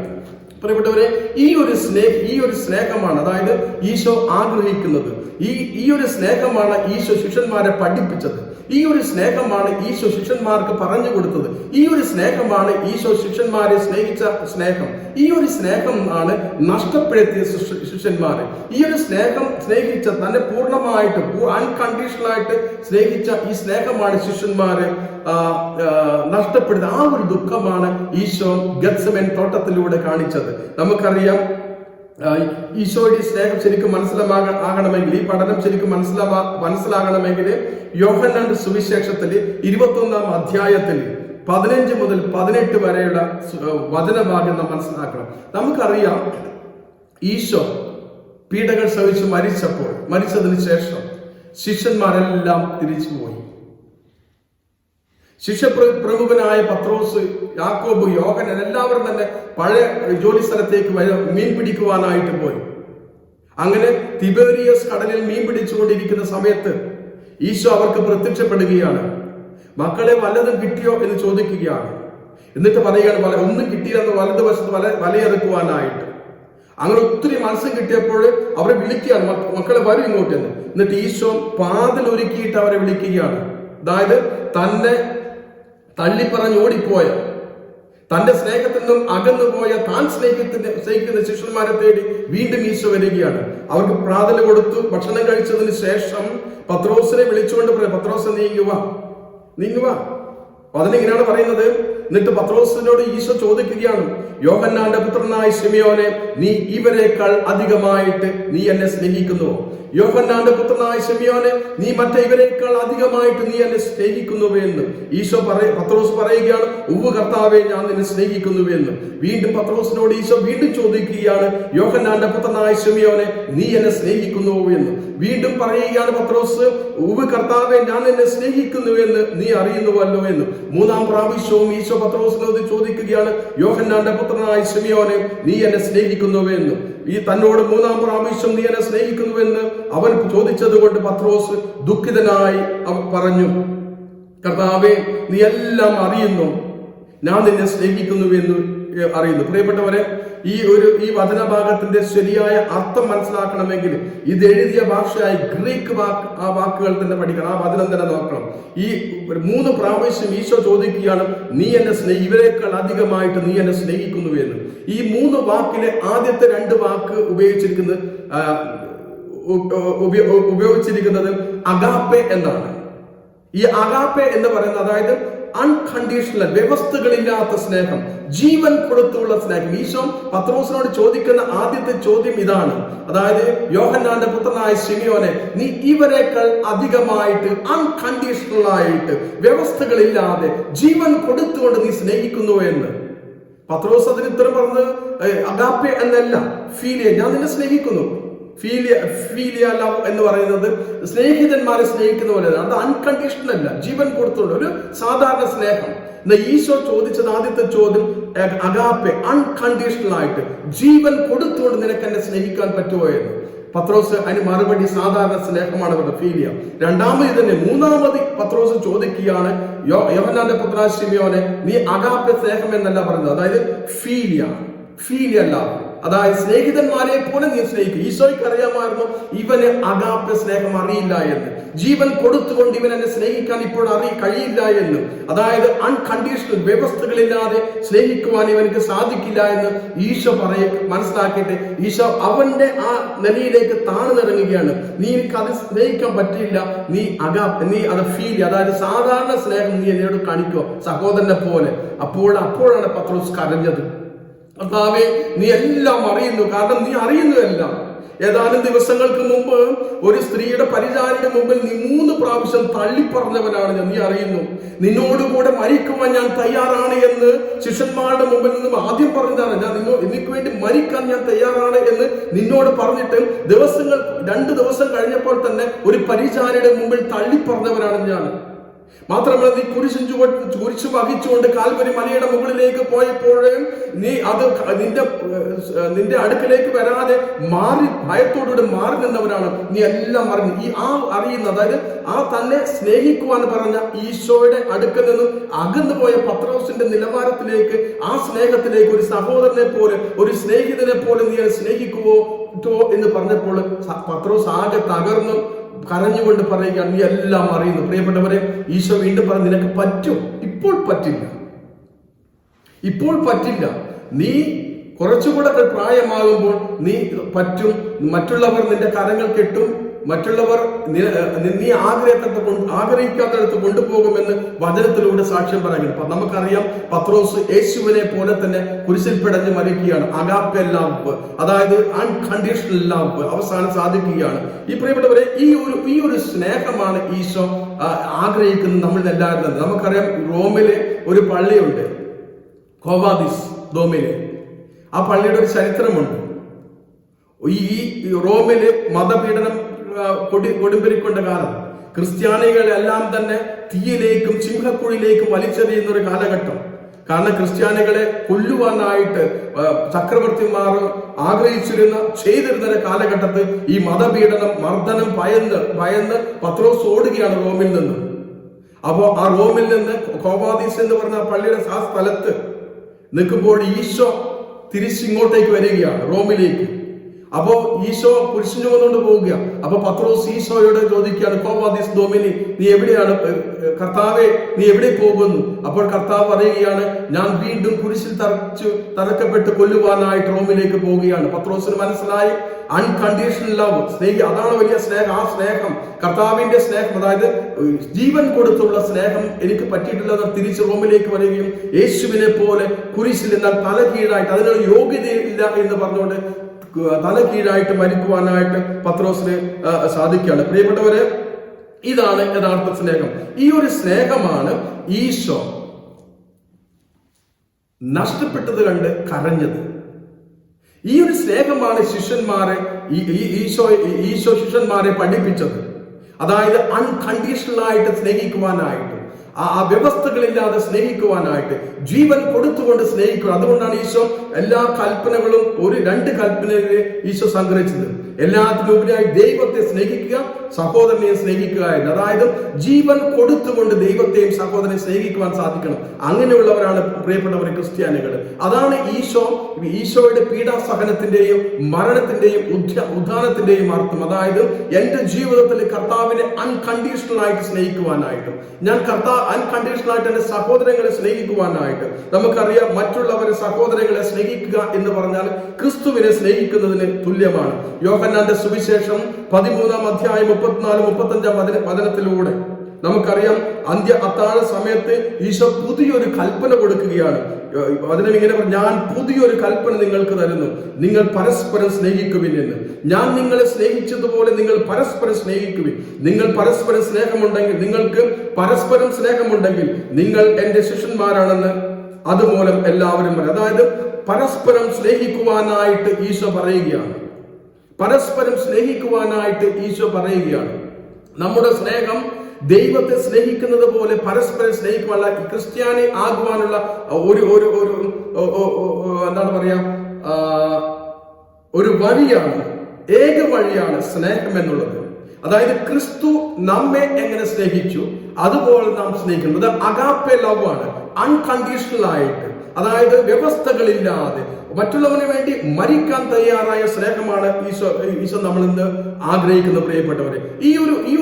പ്രിയപ്പെട്ടവരെ, ഈ ഒരു സ്നേഹമാണ് അതായത് ഈശോ ആഗ്രഹിക്കുന്നത്. ഈ ഒരു സ്നേഹമാണ് ഈശോ ശിഷ്യന്മാരെ പഠിപ്പിച്ചത്. ഈ ഒരു സ്നേഹമാണ് ഈശോ ശിഷ്യന്മാർക്ക് പറഞ്ഞു കൊടുത്തത്. ഈ ഒരു സ്നേഹമാണ് ഈശോ ശിഷ്യന്മാരെ സ്നേഹിച്ച സ്നേഹം. ഈ ഒരു സ്നേഹം ആണ് നഷ്ടപ്പെടുത്തിയ ശിഷ്യന്മാരെ. ഈ ഒരു സ്നേഹം സ്നേഹിച്ച, തന്നെ പൂർണ്ണമായിട്ട് അൺകണ്ടീഷണൽ ആയിട്ട് സ്നേഹിച്ച ഈ സ്നേഹമാണ് ശിഷ്യന്മാരെ നഷ്ടപ്പെടുന്നത്. ആ ഒരു ദുഃഖമാണ് ഈശോ ഗത്സമേൻ തോട്ടത്തിലൂടെ കാണിച്ചത്. നമുക്കറിയാം, ഈശോയുടെ സ്നേഹം ശരിക്കും മനസ്സിലാകണമെങ്കിൽ, ഈ പഠനം ശരിക്കും മനസ്സിലാകണമെങ്കിൽ യോഹന്നാന്റെ സുവിശേഷത്തില് 21-ാം അധ്യായത്തിൽ 15 മുതൽ 18 വരെയുള്ള വചനഭാഗം നാം മനസ്സിലാക്കണം. നമുക്കറിയാം, ഈശോ പീഡകൾ സഹിച്ച് മരിച്ചതിന് ശേഷം ശിഷ്യന്മാരെല്ലാം തിരിച്ചുപോയി. ശിഷ്യപ്രമുഖനായ പത്രോസ്, യാക്കോബ്, യോഹന്നാൻ എല്ലാവരും തന്നെ പഴയ ജോലി സ്ഥലത്തേക്ക് മീൻ പിടിക്കുവാനായിട്ട് പോയി. അങ്ങനെ തിബേരിയസ് കടലിൽ മീൻ പിടിച്ചുകൊണ്ടിരിക്കുന്ന സമയത്ത് ഈശോ അവർക്ക് പ്രത്യക്ഷപ്പെടുകയാണ്. മക്കളെ വല്ലതും കിട്ടിയോ എന്ന് ചോദിക്കുകയാണ്. എന്നിട്ട് പറയുകയാണ്, ഒന്നും കിട്ടിയില്ലെന്ന് വലതുവശത്ത് വലയെറുക്കുവാനായിട്ട്. അങ്ങനെ ഒത്തിരി മത്സ്യം കിട്ടിയപ്പോൾ അവരെ വിളിക്കുകയാണ്, മക്കളെ വരും ഇങ്ങോട്ട് എന്ന്. എന്നിട്ട് ഈശോ പാതിൽ ഒരുക്കിയിട്ട് അവരെ വിളിക്കുകയാണ്. അതായത് തന്നെ തള്ളിപ്പറഞ്ഞ് ഓടിപ്പോയ, തന്റെ സ്നേഹത്തിൽ നിന്നും അകന്നുപോയ, താൻ സ്നേഹിക്കുന്ന ശിഷ്യന്മാരെ തേടി വീണ്ടും ഈശോ വരികയാണ്. അവർക്ക് പ്രാതൽ കൊടുത്തു. ഭക്ഷണം കഴിച്ചതിന് ശേഷം പത്രോസിനെ വിളിച്ചുകൊണ്ട് പറയും, പത്രോസ് നീങ്ങുക. അതിനെങ്ങനെയാണ് പറയുന്നത്? എന്നിട്ട് പത്രോസിനോട് ഈശോ ചോദിക്കുകയാണ്, യോഹന്നാന്റെ പുത്രനായ ശിമിയോനെ, നീ ഇവരെക്കാൾ അധികമായിട്ട് നീ എന്നെ സ്നേഹിക്കുന്നുവോ? യോഹന്നാന്റെ പുത്രനായ ശിമിയോനെ, നീ ഇവരെക്കാൾ അധികമായിട്ട് നീ എന്നെ സ്നേഹിക്കുന്നുവെന്ന് പത്രോസ് പറയുകയാണ്. ഉവ്വ് കർത്താവേ, ഞാൻ നിന്നെ സ്നേഹിക്കുന്നുവെന്ന്. വീണ്ടും പത്രോസിനോട് ഈശോ വീണ്ടും ചോദിക്കുകയാണ്, യോഹന്നാന്റെ പുത്രനായ ശിമിയോനെ, നീ എന്നെ സ്നേഹിക്കുന്നുവോ എന്ന്. വീണ്ടും പറയുകയാണ് പത്രോസ്, ഉവ്വ് കർത്താവേ, ഞാൻ നിന്നെ സ്നേഹിക്കുന്നുവെന്ന് നീ അറിയുന്നുവല്ലോ എന്ന്. 3-ാം പ്രാവശ്യവും ഈശോ പത്രോസിനോട് ചോദിക്കുകയാണ്, യോഹന്നാന്റെ പുത്രനായ ശിമിയോനെ, നീ എന്നെ സ്നേഹിക്കുന്നുവെന്ന്. തന്നോട് 3-ാം പ്രാവശ്യം നീ എന്നെ സ്നേഹിക്കുന്നുവെന്ന് അവൻ ചോദിച്ചത് കൊണ്ട് പത്രോസ് ദുഃഖിതനായി പറഞ്ഞു, കർത്താവേ, നീ എല്ലാം അറിയുന്നു, ഞാൻ നിന്നെ സ്നേഹിക്കുന്നുവെന്ന് അറിയുന്നു. പ്രിയപ്പെട്ടവരെ, ഈ വചനഭാഗത്തിന്റെ ശരിയായ അർത്ഥം മനസ്സിലാക്കണമെങ്കിൽ ഇത് എഴുതിയ ഭാഷയായി ഗ്രീക്ക് വാക്കുകൾ തന്നെ പഠിക്കണം. ആ വചനം തന്നെ നോക്കണം. ഈ 3 പ്രാവശ്യം ഈശോ ചോദിക്കുകയാണ്, നീ എന്നെ ഇവരെക്കാൾ അധികമായിട്ട് നീ എന്നെ സ്നേഹിക്കുന്നു എന്ന്. ഈ 3 വാക്കിലെ ആദ്യത്തെ 2 വാക്ക് ഉപയോഗിച്ചിരിക്കുന്നത് അഗാപ്പെ എന്നാണ്. ഈ അഗാപ്പെ എന്ന് പറയുന്നത്, അതായത് അൺകണ്ടീഷണൽ, വ്യവസ്ഥകളില്ലാത്ത സ്നേഹം, ജീവൻ കൊടുത്തുള്ള സ്നേഹം. ഈശോ പത്രോസിനോട് ചോദിക്കുന്ന ആദ്യത്തെ ചോദ്യം ഇതാണ്. അതായത്, യോഹന്നാന്റെ പുത്രനായ ശിമിയോനെ, നീ ഇവരെക്കാൾ അധികമായിട്ട് അൺകണ്ടീഷണൽ ആയിട്ട് വ്യവസ്ഥകളില്ലാതെ ജീവൻ കൊടുത്തുകൊണ്ട് നീ സ്നേഹിക്കുന്നു എന്ന്. പത്രോസ് അതിന് ഉത്തരം പറഞ്ഞത് അഗാപ്പെ എന്നല്ല, ഫീലിയ, ഞാൻ നിന്നെ സ്നേഹിക്കുന്നു. ഫീലിയ ലവ് എന്ന് പറയുന്നത് സ്നേഹിതന്മാരെ സ്നേഹിക്കുന്ന പോലെ, അത് അൺകണ്ടീഷണൽ അല്ല, ജീവൻ കൊടുത്തുകൊണ്ട് ഒരു സാധാരണ സ്നേഹം. ഈശോ ചോദിച്ചത് ആദ്യത്തെ ചോദ്യം അഗാപ്പെ, അൺകണ്ടീഷണൽ ആയിട്ട് ജീവൻ കൊടുത്തുകൊണ്ട് നിനക്ക് എന്നെ സ്നേഹിക്കാൻ പറ്റുമോ എന്ന്. പത്രോസ് അതിന് മറുപടി സാധാരണ സ്നേഹമാണ് അവരുടെ ഫീലിയ. രണ്ടാമത് തന്നെ മൂന്നാമത് പത്രോസ് ചോദിക്കുകയാണ്, യോഹന്നാന്റെ പുത്രനായ ശിമിയോനെ, നീ അഗാപ്പെ സ്നേഹം എന്നല്ല പറയുന്നത്, അതായത് ഫീലിയ അല്ല, അതായത് സ്നേഹിതന്മാരെ പോലെ നീ സ്നേഹിക്കും. ഈശോയ്ക്ക് അറിയാമായിരുന്നു ഇവന് അഗാപ്പെ സ്നേഹം അറിയില്ല എന്ന്. ജീവൻ കൊടുത്തുകൊണ്ട് ഇവൻ എന്നെ സ്നേഹിക്കാൻ ഇപ്പോൾ കഴിയില്ല എന്ന്. അതായത് അൺകണ്ടീഷണൽ, വ്യവസ്ഥകളില്ലാതെ സ്നേഹിക്കുവാൻ ഇവനക്ക് സാധിക്കില്ല എന്ന് ഈശോ മനസ്സിലാക്കിയിട്ട് ഈശോ അവന്റെ ആ നിലയിലേക്ക് താഴ്ന്നിറങ്ങുകയാണ്. നീ എനിക്ക് അത് സ്നേഹിക്കാൻ പറ്റില്ല, നീ അത് ഫീൽ, അതായത് സാധാരണ സ്നേഹം നീ എന്നോട് കാണിക്കോ സഹോദരനെ പോലെ. അപ്പോഴാണ് പത്രോസ് കരഞ്ഞത്. കർത്താവേ, നീ എല്ലാം അറിയുന്നു, കാരണം നീ അറിയുന്നു എല്ലാം. ഏതാനും ദിവസങ്ങൾക്ക് മുമ്പ് ഒരു സ്ത്രീയുടെ പരിചാരയുടെ മുമ്പിൽ നീ 3 പ്രാവശ്യം തള്ളിപ്പറഞ്ഞവനാണ് ഞാൻ, നീ അറിയുന്നു. നിന്നോടുകൂടെ മരിക്കുവാൻ ഞാൻ തയ്യാറാണ് എന്ന് ശിഷ്യന്മാരുടെ മുമ്പിൽ നിന്നും ആദ്യം പറഞ്ഞതാണ്. ഞാൻ എനിക്ക് വേണ്ടി മരിക്കാൻ ഞാൻ തയ്യാറാണ് എന്ന് നിന്നോട് പറഞ്ഞിട്ട് 2 ദിവസം കഴിഞ്ഞപ്പോൾ തന്നെ ഒരു പരിചാരയുടെ മുമ്പിൽ തള്ളിപ്പറഞ്ഞവനാണ് ഞാൻ. മാത്രമല്ല, നീ കുരിശ് വഹിച്ചുകൊണ്ട് കാൽവരി മലയുടെ മുകളിലേക്ക് പോയപ്പോഴേ നീ അത് നിന്റെ അടുക്കലേക്ക് വരാതെ ഭയത്തോടുകൂടി മാറി നിന്നവരാണ്. നീ എല്ലാം അറിഞ്ഞു. അറിയുന്ന, അതായത് തന്നെ സ്നേഹിക്കുവാൻ പറഞ്ഞ ഈശോയുടെ അടുക്കൽ നിന്ന് അകന്നു പോയ പത്രോസിന്റെ നിലവാരത്തിലേക്ക്, ആ സ്നേഹത്തിലേക്ക്, ഒരു സഹോദരനെ പോലെ, ഒരു സ്നേഹിതനെ പോലെ നീ സ്നേഹിക്കുവോ എന്ന് പറഞ്ഞപ്പോൾ പത്രോസ് ആകെ തകർന്നു കരഞ്ഞുകൊണ്ട് പറയുക, നീ എല്ലാം അറിയുന്നു. പ്രിയപ്പെട്ടവരെ, ഈശോ വീണ്ടും പറഞ്ഞു, നിനക്ക് പറ്റും, ഇപ്പോൾ പറ്റില്ല. നീ കുറച്ചുകൂടെ പ്രായമാകുമ്പോൾ നീ പറ്റും. മറ്റുള്ളവർ നിന്റെ കരങ്ങൾ കെട്ടും, മറ്റുള്ളവർ നീ ആഗ്രഹിക്കാത്തടത്ത് കൊണ്ടുപോകുമെന്ന് വചനത്തിലൂടെ സാക്ഷ്യം പറയുന്നു. നമുക്കറിയാം, പത്രോസ് യേശുവിനെ പോലെ തന്നെ കുരിശിൽ പിടഞ്ഞ് മരിക്കുകയാണ്. അഗാപ്പെ ലവ്, അതായത് അൺകണ്ടീഷണൽ ലവ് അവസാനം സാധിക്കുകയാണ്. ഈ പ്രിയപ്പെട്ടവരെ, ഈ ഒരു സ്നേഹമാണ് ഈശോ ആഗ്രഹിക്കുന്നത് നമ്മളിൽ എല്ലാവരും. നമുക്കറിയാം, റോമിലെ ഒരു പള്ളിയുണ്ട്, കോവാദിസ് ഡോമിലെ. ആ പള്ളിയുടെ ഒരു ചരിത്രമുണ്ട്. ഈ റോമില് മതപീഡനം കൊടുമ്പിരിക്കൊണ്ട കാലം, ക്രിസ്ത്യാനികളെല്ലാം തന്നെ തീയിലേക്കും സിംഹക്കുഴിയിലേക്കും വലിച്ചെറിയുന്ന ഒരു കാലഘട്ടം. കാരണം ക്രിസ്ത്യാനികളെ കൊല്ലുവാനായിട്ട് ചക്രവർത്തിമാർ ചെയ്തിരുന്ന കാലഘട്ടത്തിൽ ഈ മതപീഡനം, മർദ്ദനം ഭയന്ന് പത്രോസ് ഓടുകയാണ് റോമിൽ നിന്ന്. അപ്പോ ആ റോമിൽ നിന്ന് കോവാദീസ് എന്ന് പറഞ്ഞ പള്ളിയുടെ ആ സ്ഥലത്ത് നിൽക്കുമ്പോൾ ഈശോ തിരിച്ചിങ്ങോട്ടേക്ക് വരികയാണ്, റോമിലേക്ക്. അപ്പോ ഈശോ കുരിശിന് ചുമന്നുകൊണ്ട് പോവുക. അപ്പൊ പത്രോസ് ഈശോയോട് ചോദിക്കുകയാണ്, കോവാദിസ് ഡോമിനി, നീ എവിടെയാണ് കർത്താവെ, നീ എവിടെ പോകുന്നു? അപ്പോൾ കർത്താവ് പറയുകയാണ്, ഞാൻ വീണ്ടും കുരിശിൽ തറക്കപ്പെട്ട് കൊല്ലുവാനായിട്ട് റോമിലേക്ക് പോവുകയാണ്. പത്രോസിന് മനസ്സിലായി, അൺകണ്ടീഷണൽ ലവ്, അതാണ് വലിയ സ്നേഹം. ആ സ്നേഹം, കർത്താവിന്റെ സ്നേഹം, അതായത് ജീവൻ കൊടുത്തുള്ള സ്നേഹം എനിക്ക് പറ്റിയിട്ടില്ല. തിരിച്ച് റോമിലേക്ക് വരികയും യേശുവിനെ പോലെ കുരിശിൽ എന്നാൽ തല കീഴായിട്ട്, അതിനുള്ള യോഗ്യതയില്ല എന്ന് പറഞ്ഞുകൊണ്ട് തല കീഴായിട്ട് മരിക്കുവാനായിട്ട് പത്രോസിന് സാധിക്കുകയാണ്. പ്രിയപ്പെട്ടവരെ, ഇതാണ് യഥാർത്ഥ സ്നേഹം. ഈ ഒരു സ്നേഹമാണ് ഈശോ നഷ്ടപ്പെട്ടത് കണ്ട് കരഞ്ഞത്. ഈ ഒരു സ്നേഹമാണ് ഈശോ ശിഷ്യന്മാരെ പഠിപ്പിച്ചത്. അതായത് അൺകണ്ടീഷണൽ ആയിട്ട് സ്നേഹിക്കുവാനായിട്ട്, ആ വ്യവസ്ഥകളില്ലാതെ സ്നേഹിക്കുവാനായിട്ട്, ജീവൻ കൊടുത്തുകൊണ്ട് സ്നേഹിക്കുക. അതുകൊണ്ടാണ് ഈശോ എല്ലാ കൽപ്പനകളും 2 കൽപ്പനകളെ ഈശോ സംഗ്രഹിച്ചത്. എല്ലാത്തിനുപരിയായി ദൈവത്തെ സ്നേഹിക്കുക, സഹോദരനെ സ്നേഹിക്കുക എന്ന്. അതായത് ജീവൻ കൊടുത്തുകൊണ്ട് ദൈവത്തെയും സഹോദരനെ സ്നേഹിക്കുവാൻ സാധിക്കണം. അങ്ങനെയുള്ളവരാണ് പ്രിയപ്പെട്ടവരെ ക്രിസ്ത്യാനികൾ. അതാണ് ഈശോയുടെ പീഡാസഹനത്തിന്റെയും മരണത്തിന്റെയും ഉദ്ധാനത്തിന്റെയും അർത്ഥം. അതായത് എന്റെ ജീവിതത്തിൽ കർത്താവിനെ അൺകണ്ടീഷണൽ ആയിട്ട് സ്നേഹിക്കുവാനായിട്ടും, ഞാൻ അൺകണ്ടീഷണൽ ആയിട്ട് എന്റെ സഹോദരങ്ങളെ സ്നേഹിക്കുവാനായിട്ട്. നമുക്കറിയാം, മറ്റുള്ളവരെ സഹോദരങ്ങളെ സ്നേഹിക്കുക എന്ന് പറഞ്ഞാൽ ക്രിസ്തുവിനെ സ്നേഹിക്കുന്നതിന് തുല്യമാണ്. യോഹന്നാന്റെ സുവിശേഷം 13-ാം അധ്യായം 34-35 വചനത്തിലൂടെ നമുക്കറിയാം അത്താഴ സമയത്ത് ഈശോ പുതിയൊരു കൽപ്പന കൊടുക്കുകയാണ്. അതിനെ ഇങ്ങനെ ഞാൻ പുതിയൊരു കൽപ്പന നിങ്ങൾക്ക് തരുന്നു, നിങ്ങൾ പരസ്പരം സ്നേഹിക്കുവിൻ എന്ന്. ഞാൻ നിങ്ങളെ സ്നേഹിച്ചതുപോലെ നിങ്ങൾ പരസ്പരം സ്നേഹിക്കുവിൻ. നിങ്ങൾ പരസ്പരം സ്നേഹമുണ്ടെങ്കിൽ, നിങ്ങൾക്ക് പരസ്പരം സ്നേഹമുണ്ടെങ്കിൽ നിങ്ങൾ എന്റെ ശിഷ്യന്മാരാണെന്ന് അതുമൂലം എല്ലാവരും പറയും. അതായത് പരസ്പരം സ്നേഹിക്കുവാനായിട്ട് ഈശോ പറയുകയാണ്. പരസ്പരം സ്നേഹിക്കുവാനായിട്ട് ഈശോ പറയുകയാണ്. നമ്മുടെ സ്നേഹം ദൈവത്തെ സ്നേഹിക്കുന്നത് പോലെ പരസ്പരം സ്നേഹിക്കുവാനുള്ള ക്രിസ്ത്യാനി ആകുവാനുള്ള ഒരു എന്താണ് പറയാ, ഒരു വഴിയാണ്, ഏക വഴിയാണ് സ്നേഹം എന്നുള്ളത്. അതായത് ക്രിസ്തു നമ്മെ എങ്ങനെ സ്നേഹിച്ചു അതുപോലെ നാം സ്നേഹിക്കുന്നത് അഗാപ്പെ ലവ് ആണ്. അൺകണ്ടീഷണൽ ആയിട്ട്, അതായത് വ്യവസ്ഥകളില്ലാതെ മറ്റുള്ളവന് വേണ്ടി മരിക്കാൻ തയ്യാറായ സ്നേഹമാണ് ഈശോ നമ്മൾ ഇന്ന് ആഗ്രഹിക്കുന്ന പ്രിയപ്പെട്ടവരെ. ഈ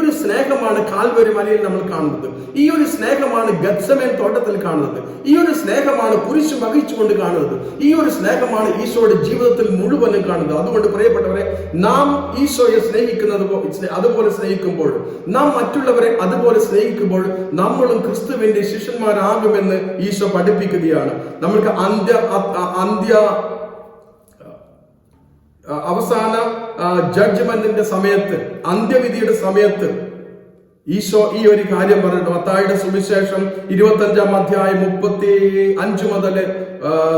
ഒരു സ്നേഹമാണ് കാൽവരി മലയിൽ നമ്മൾ കാണുന്നത്. ഈ ഒരു സ്നേഹമാണ് ഗത്സമേൻ തോട്ടത്തിൽ കാണുന്നത്. ഈ ഒരു സ്നേഹമാണ് കുരിശ് വഹിച്ചുകൊണ്ട് കാണുന്നത്. ഈ ഒരു സ്നേഹമാണ് ഈശോയുടെ ജീവിതത്തിൽ മുഴുവനും കാണുന്നത്. അതുകൊണ്ട് പ്രിയപ്പെട്ടവരെ, നാം ഈശോയെ സ്നേഹിക്കുന്നത് അതുപോലെ സ്നേഹിക്കുമ്പോൾ, നാം മറ്റുള്ളവരെ അതുപോലെ സ്നേഹിക്കുമ്പോൾ നമ്മളും ക്രിസ്തുവിന്റെ ശിഷ്യന്മാരാകുമെന്ന് ഈശോ പഠിപ്പിക്കുകയാണ്. നമുക്ക് അവസാന ജഡ്ജ്മെന്റിന്റെ സമയത്ത്, അന്ത്യവിധിയുടെ സമയത്ത് ഈശോ ഈ ഒരു കാര്യം പറഞ്ഞിട്ട് മത്തായിയുടെ സുവിശേഷം 25-ാം അധ്യായം 35 മുതൽ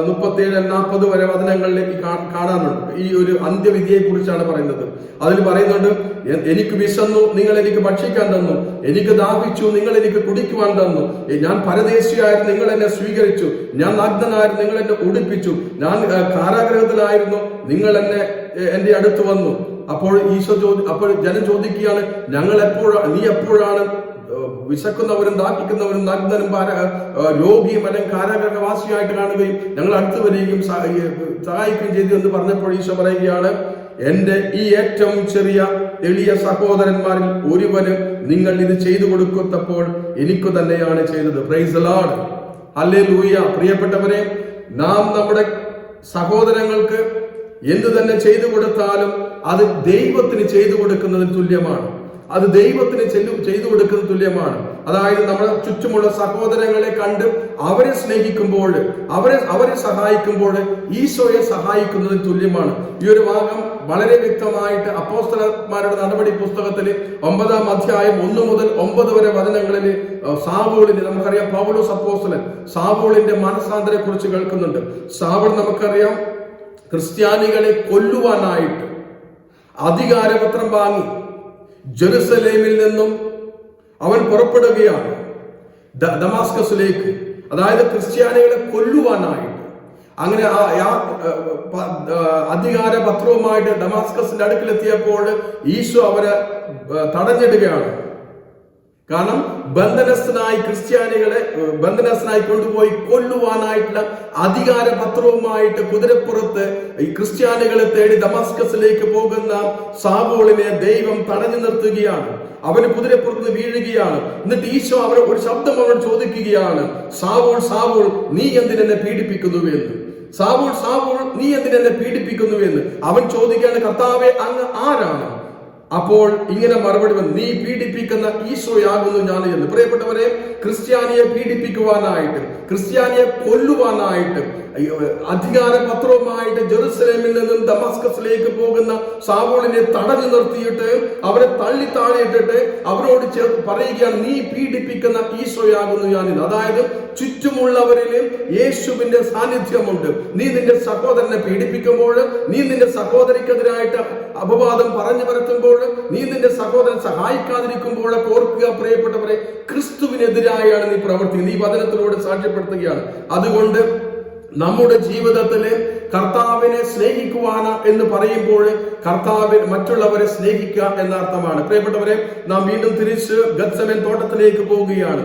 37-40 വരെ വചനങ്ങളിലേക്ക് കാണാനുണ്ട്. ഈ ഒരു അന്ത്യവിധിയെ കുറിച്ചാണ് പറയുന്നത്. അതിൽ പറയുന്നുണ്ട്, എനിക്ക് വിശന്നു, നിങ്ങൾ എനിക്ക് ഭക്ഷിക്കാൻ തന്നു. എനിക്ക് ദാഹിച്ചു, നിങ്ങൾ എനിക്ക് കുടിക്കുവാൻ തന്നു. ഞാൻ പരദേശിയായിരുന്നു, നിങ്ങൾ എന്നെ സ്വീകരിച്ചു. ഞാൻ നഗ്നനായിരുന്നു, നിങ്ങൾ എന്നെ ഉടുപ്പിച്ചു. ഞാൻ കാരാഗ്രഹത്തിലായിരുന്നു, നിങ്ങൾ എന്റെ അടുത്ത് വന്നു. അപ്പോൾ അപ്പോൾ ജനം ചോദിക്കുകയാണ്, നീ എപ്പോഴാണ് വിശക്കുന്നവരും ദാഹിക്കുന്നവരും നഗ്നനും രോഗിയും അല്ലെങ്കിൽ കാരാഗ്രഹവാസിയായിട്ട് കാണുകയും ഞങ്ങൾ അടുത്ത് വരികയും സഹായിക്കുകയും ചെയ്തു എന്ന് പറഞ്ഞപ്പോൾ ഈശോ പറയുകയാണ്, എന്റെ ഈ ഏറ്റവും ചെറിയ എളിയ സഹോദരന്മാരിൽ ഒരുവന് നിങ്ങൾ ഇത് ചെയ്തു കൊടുക്കത്തപ്പോൾ എനിക്ക് തന്നെയാണ് ചെയ്തത്. Praise the Lord, hallelujah. പ്രിയപ്പെട്ടവരെ, നാം നമ്മുടെ സഹോദരങ്ങൾക്ക് എന്ത് തന്നെ ചെയ്തു കൊടുത്താലും അത് ദൈവത്തിന് ചെയ്തു കൊടുക്കുന്നതിന് തുല്യമാണ്. അത് ദൈവത്തിന് ചെയ്തു കൊടുക്കുന്നത് തുല്യമാണ്. അതായത് നമ്മുടെ ചുറ്റുമുള്ള സഹോദരങ്ങളെ കണ്ട് അവരെ സ്നേഹിക്കുമ്പോൾ, അവരെ സഹായിക്കുമ്പോൾ ഈശോയെ സായിക്കുന്നതിന് തുല്യമാണ്. ഈ ഒരു ഭാഗം വളരെ വ്യക്തമായിട്ട് അപ്പോസ്തലന്മാരുടെ നടപടി പുസ്തകത്തിൽ 9-ാം അധ്യായം 1 മുതൽ 9 വരെ വചനങ്ങളിൽ സാവൂളിന്, നമുക്കറിയാം പൗലോസ് അപ്പോസ്തലൻ സാവൂളിന്റെ മാനസാന്തരെ കുറിച്ച് കേൾക്കുന്നുണ്ട്. സാവൂൾ നമുക്കറിയാം ക്രിസ്ത്യാനികളെ കൊല്ലുവാനായിട്ട് അധികാരപത്രം വാങ്ങി ജെറുസലേമിൽ നിന്നും അവൻ പുറപ്പെടുകയാണ് ദമാസ്കസിലേക്ക്. അതായത് ക്രിസ്ത്യാനികളെ കൊല്ലുവാനായിട്ട്. അങ്ങനെ അധികാരപത്രവുമായിട്ട് ദമാസ്കസിന്റെ അടുക്കിലെത്തിയപ്പോൾ ഈശോ അവരെ തടഞ്ഞിടുകയാണ്. കാരണം ബന്ധനസ്ഥനായി കൊണ്ടുപോയി കൊല്ലുവാനായിട്ടുള്ള അധികാരപത്രവുമായിട്ട് കുതിരപ്പുറത്ത് ഈ ക്രിസ്ത്യാനികളെ തേടി ദമാസ്കസിലേക്ക് പോകുന്ന സാവൂളിനെ ദൈവം തടഞ്ഞു നിർത്തുകയാണ്. അവന് കുതിരപ്പുറത്ത് വീഴുകയാണ്. എന്നിട്ട് ഈശോ ഒരു ശബ്ദം അവൻ ചോദിക്കുകയാണ്, സാവൂൾ സാവൂൾ നീ എന്തിനെന്നെ പീഡിപ്പിക്കുന്നു എന്ന്. സാവൂൾ നീ എന്തിനെന്നെ പീഡിപ്പിക്കുന്നു എന്ന് അവൻ ചോദിക്കുകയാണ്, കർത്താവേ അങ്ങ് ആരാണ്? അപ്പോൾ ഇങ്ങനെ മറുപടി വന്നു, നീ പീഡിപ്പിക്കുന്ന ഈശോയാകുന്നു ഞാൻ എന്ന്. പ്രിയപ്പെട്ടവരെ, ക്രിസ്ത്യാനിയെ പീഡിപ്പിക്കുവാനായിട്ട്, ക്രിസ്ത്യാനിയെ കൊല്ലുവാനായിട്ട് അധികാരപത്രവുമായിട്ട് ജെറുസലേമിൽ നിന്നും ദമാസ്കസിലേക്ക് പോകുന്ന സാവൂളിനെ തടഞ്ഞു നിർത്തിയിട്ട് അവരെ തള്ളി താഴെയിട്ടിട്ട് അവരോട് പറയുകയാണ്, നീ പീഡിപ്പിക്കുന്ന ഈശോയാകുന്നു ഞാൻ എന്ന്. അതായത് ചുറ്റുമുള്ളവരിൽ യേശുവിന്റെ സാന്നിധ്യമുണ്ട്. നീ നിന്റെ സഹോദരനെ പീഡിപ്പിക്കുമ്പോൾ, നീ നിന്റെ സഹോദരിക്കെതിരായിട്ട് അപവാദം പറഞ്ഞു പരത്തുമ്പോൾ, നീ നിന്റെ സഹോദരൻ സഹായിക്കാതിരിക്കുമ്പോഴൊക്കെ ഓർക്കുക പ്രിയപ്പെട്ടവരെ, ക്രിസ്തുവിനെതിരായാണ് നീ പ്രവർത്തിക്കുന്നത്. ഈ വചനത്തിലൂടെ സാക്ഷ്യപ്പെടുത്തുകയാണ്. അതുകൊണ്ട് നമ്മുടെ ജീവിതത്തില് കർത്താവിനെ സ്നേഹിക്കുവാന എന്ന് പറയുമ്പോൾ മറ്റുള്ളവരെ സ്നേഹിക്കുക എന്ന അർത്ഥമാണ്. പ്രിയപ്പെട്ടവരെ, നാം വീണ്ടും തിരിച്ച് ഗത്സമേൻ തോട്ടത്തിലേക്ക് പോവുകയാണ്.